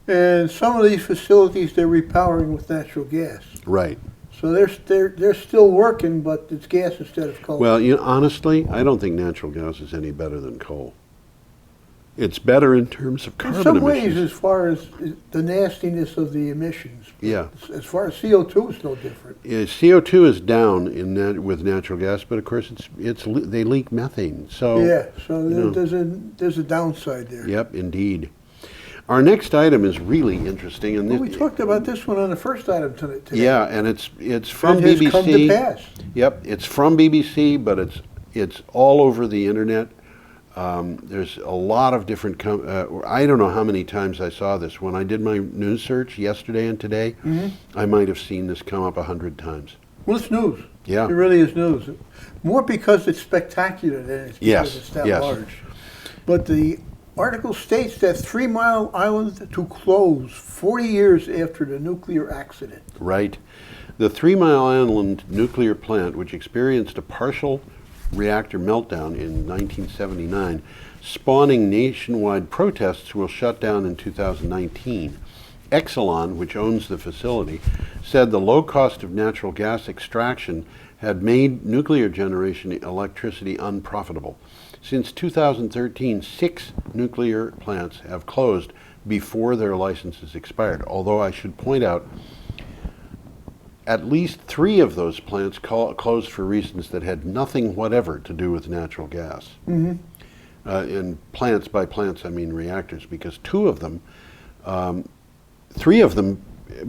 S3: And some of these facilities they're repowering with natural gas.
S2: Right.
S3: So they're still working, but it's gas instead of coal.
S2: Well, honestly, I don't think natural gas is any better than coal. It's better in terms of
S3: in
S2: carbon
S3: some
S2: emissions.
S3: ways, as far as the nastiness of the emissions.
S2: Yeah.
S3: As far as CO2 is no different.
S2: CO2 is down with natural gas, but of course they leak methane. So
S3: Yeah, so
S2: you know.
S3: there's a downside there.
S2: Yep, indeed. Our next item is really interesting, and
S3: Well, we talked about this one on the first item today.
S2: yeah, and it's from
S3: It has
S2: BBC.
S3: come to pass.
S2: Yep, it's from BBC, but it's all over the internet. There's a lot of different. I don't know how many times I saw this. When I did my news search yesterday and today, I might have seen this come up 100 times.
S3: Well, it's news.
S2: Yeah.
S3: It really is news. More because it's spectacular than it's because
S2: Yes,
S3: it's that
S2: yes.
S3: large. But the article states that 3 Mile Island to close 40 years after the nuclear accident.
S2: Right. The 3 Mile Island nuclear plant, which experienced a partial reactor meltdown in 1979, spawning nationwide protests, will shut down in 2019. Exelon, which owns the facility, said the low cost of natural gas extraction had made nuclear generation electricity unprofitable. Since 2013, 6 nuclear plants have closed before their licenses expired, although I should point out at least 3 of those plants closed for reasons that had nothing whatever to do with natural gas. And plants, by plants I mean reactors, because 2 of them, 3 of them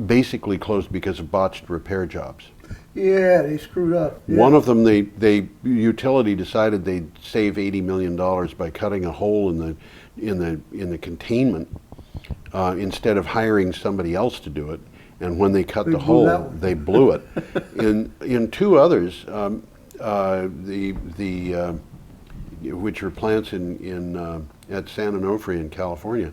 S2: basically closed because of botched repair jobs.
S3: Yeah, they screwed up. Yeah.
S2: One of them, utility decided they'd save $80 million by cutting a hole in the containment instead of hiring somebody else to do it. And when they cut
S3: They
S2: the
S3: blew that
S2: hole,
S3: one.
S2: they blew it. In 2 others, which are plants at San Onofre in California,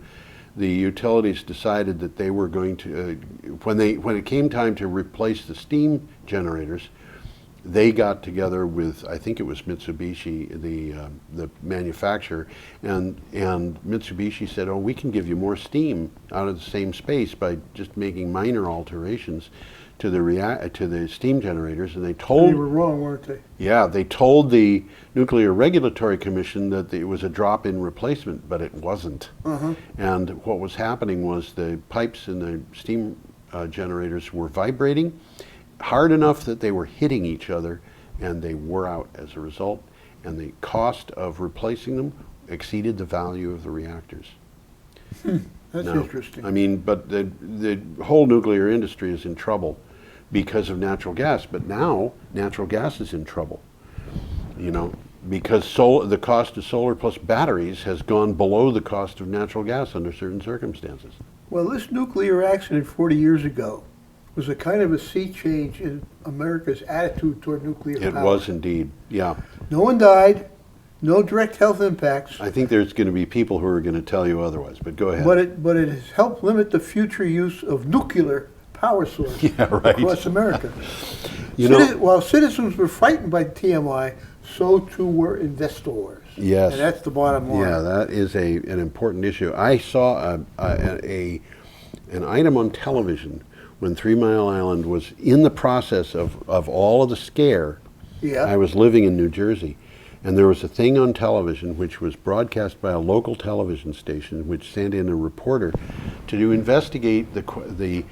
S2: the utilities decided that they were going to, when it came time to replace the steam generators, they got together with, I think it was Mitsubishi, the manufacturer, and Mitsubishi said, "Oh, we can give you more steam out of the same space by just making minor alterations to the steam generators." And they
S3: They were wrong, weren't they?
S2: yeah, they told the Nuclear Regulatory Commission that it was a drop-in replacement, but it wasn't. And what was happening was the pipes in the steam generators were vibrating hard enough that they were hitting each other, and they wore out as a result, and the cost of replacing them exceeded the value of the reactors.
S3: That's interesting.
S2: I mean, but the whole nuclear industry is in trouble because of natural gas, but now natural gas is in trouble, you know, because the cost of solar plus batteries has gone below the cost of natural gas under certain circumstances.
S3: Well, this nuclear accident 40 years ago was a kind of a sea change in America's attitude toward nuclear power.
S2: It was indeed, yeah.
S3: No one died, no direct health impacts.
S2: I think there's going to be people who are going to tell you otherwise, but go ahead.
S3: But it has helped limit the future use of nuclear power sources across America. While citizens were frightened by TMI, so too were investors.
S2: Yes.
S3: And that's the bottom line.
S2: Yeah, that is an important issue. I saw an item on television when 3 Mile Island was in the process of all of the scare.
S3: Yeah.
S2: I was living in New Jersey, and there was a thing on television which was broadcast by a local television station which sent in a reporter to investigate the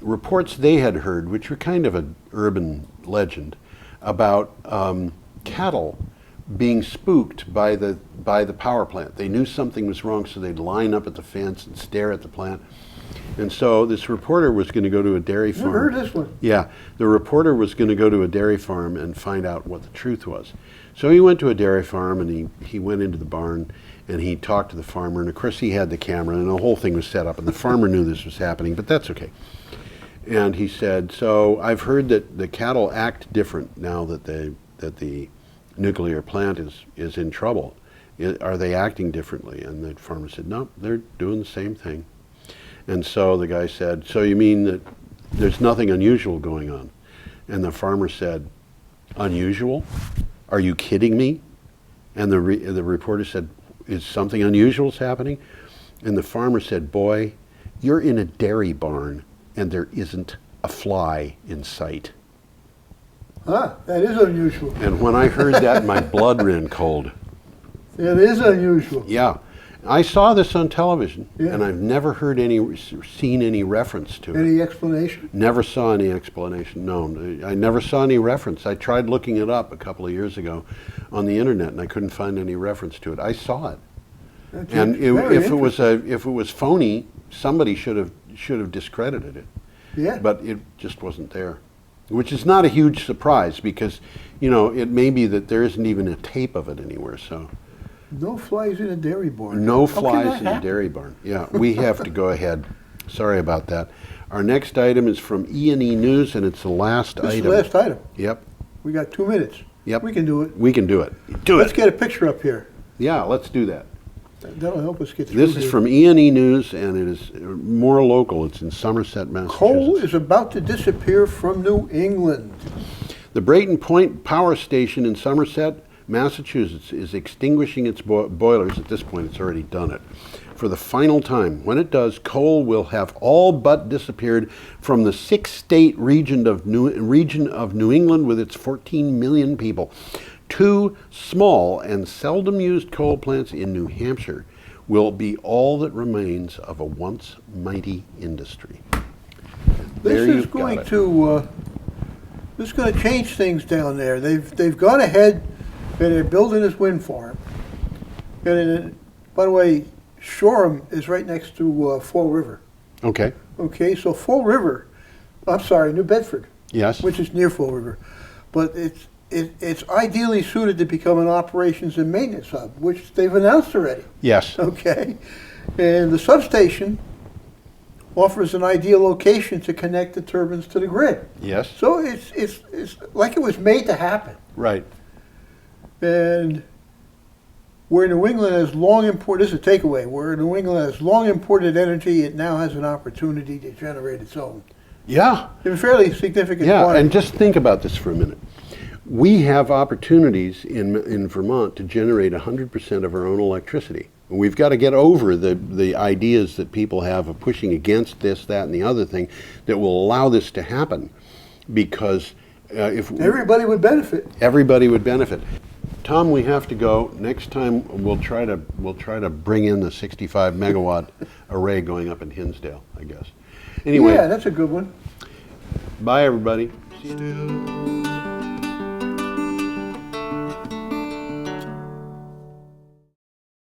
S2: reports they had heard, which were kind of an urban legend, about cattle being spooked by the power plant. They knew something was wrong, so they'd line up at the fence and stare at the plant. And so this reporter was going to go to a dairy farm.
S3: Never heard this one.
S2: Yeah, the reporter was going to go to a dairy farm and find out what the truth was. So he went to a dairy farm, and he went into the barn, and he talked to the farmer, and of course he had the camera, and the whole thing was set up, and the farmer knew this was happening, but that's okay. And he said, "So I've heard that the cattle act different now that the nuclear plant is in trouble. Are they acting differently?" And the farmer said, "No, they're doing the same thing." And so the guy said, "So you mean that there's nothing unusual going on?" And the farmer said, "Unusual? Are you kidding me?" And the reporter said, "Is something unusual happening?" And the farmer said, "Boy, you're in a dairy barn and there isn't a fly in sight."
S3: That is unusual.
S2: And when I heard that, my blood ran cold.
S3: It is unusual.
S2: Yeah. I saw this on television,
S3: Yeah.
S2: and I've never seen any reference to it.
S3: Any explanation?
S2: Never saw any explanation, no. I never saw any reference. I tried looking it up a couple of years ago on the internet, and I couldn't find any reference to it. I saw it. And if it was phony, somebody should have discredited it.
S3: Yeah.
S2: But it just wasn't there, which is not a huge surprise because, it may be that there isn't even a tape of it anywhere, so.
S3: No flies in a dairy barn.
S2: No flies in a dairy barn. Yeah, we have to go ahead. Sorry about that. Our next item is from E&E News, and it's the last item.
S3: This is the last item.
S2: Yep.
S3: We got 2 minutes.
S2: Yep.
S3: We can do it.
S2: We can do it.
S3: Let's get a picture up here.
S2: Yeah, let's do that.
S3: That'll help us get through
S2: This is
S3: here.
S2: from E&E News, and it is more local. It's in Somerset, Massachusetts.
S3: Coal is about to disappear from New England.
S2: The Brayton Point Power Station in Somerset, Massachusetts, is extinguishing its boilers. At this point, it's already done it. For the final time. When it does, coal will have all but disappeared from the 6-state region of New England with its 14 million people. 2 small and seldom used coal plants in New Hampshire will be all that remains of a once mighty industry.
S3: This is going to change things down there. They've gone ahead and they're building this wind farm. And by the way, Shoreham is right next to Fall River.
S2: Okay.
S3: Okay, so Fall River, New Bedford.
S2: Yes.
S3: Which is near Fall River, but it's ideally suited to become an operations and maintenance hub, which they've announced already.
S2: Yes.
S3: Okay, and the substation offers an ideal location to connect the turbines to the grid.
S2: Yes.
S3: So it's like it was made to happen.
S2: Right.
S3: And where New England has long imported, this is a takeaway, where New England has long imported energy, it now has an opportunity to generate its own.
S2: Yeah.
S3: In fairly significant
S2: Yeah,
S3: quantity.
S2: and just think about this for a minute. We have opportunities in Vermont to generate 100% of our own electricity. We've got to get over the ideas that people have of pushing against this, that, and the other thing that will allow this to happen, because if
S3: Everybody would benefit.
S2: everybody would benefit. Tom, we have to go. Next time we'll try to bring in the 65 megawatt array going up in Hinsdale, I guess. Anyway,
S3: Yeah, that's a good one.
S2: bye everybody.
S1: Still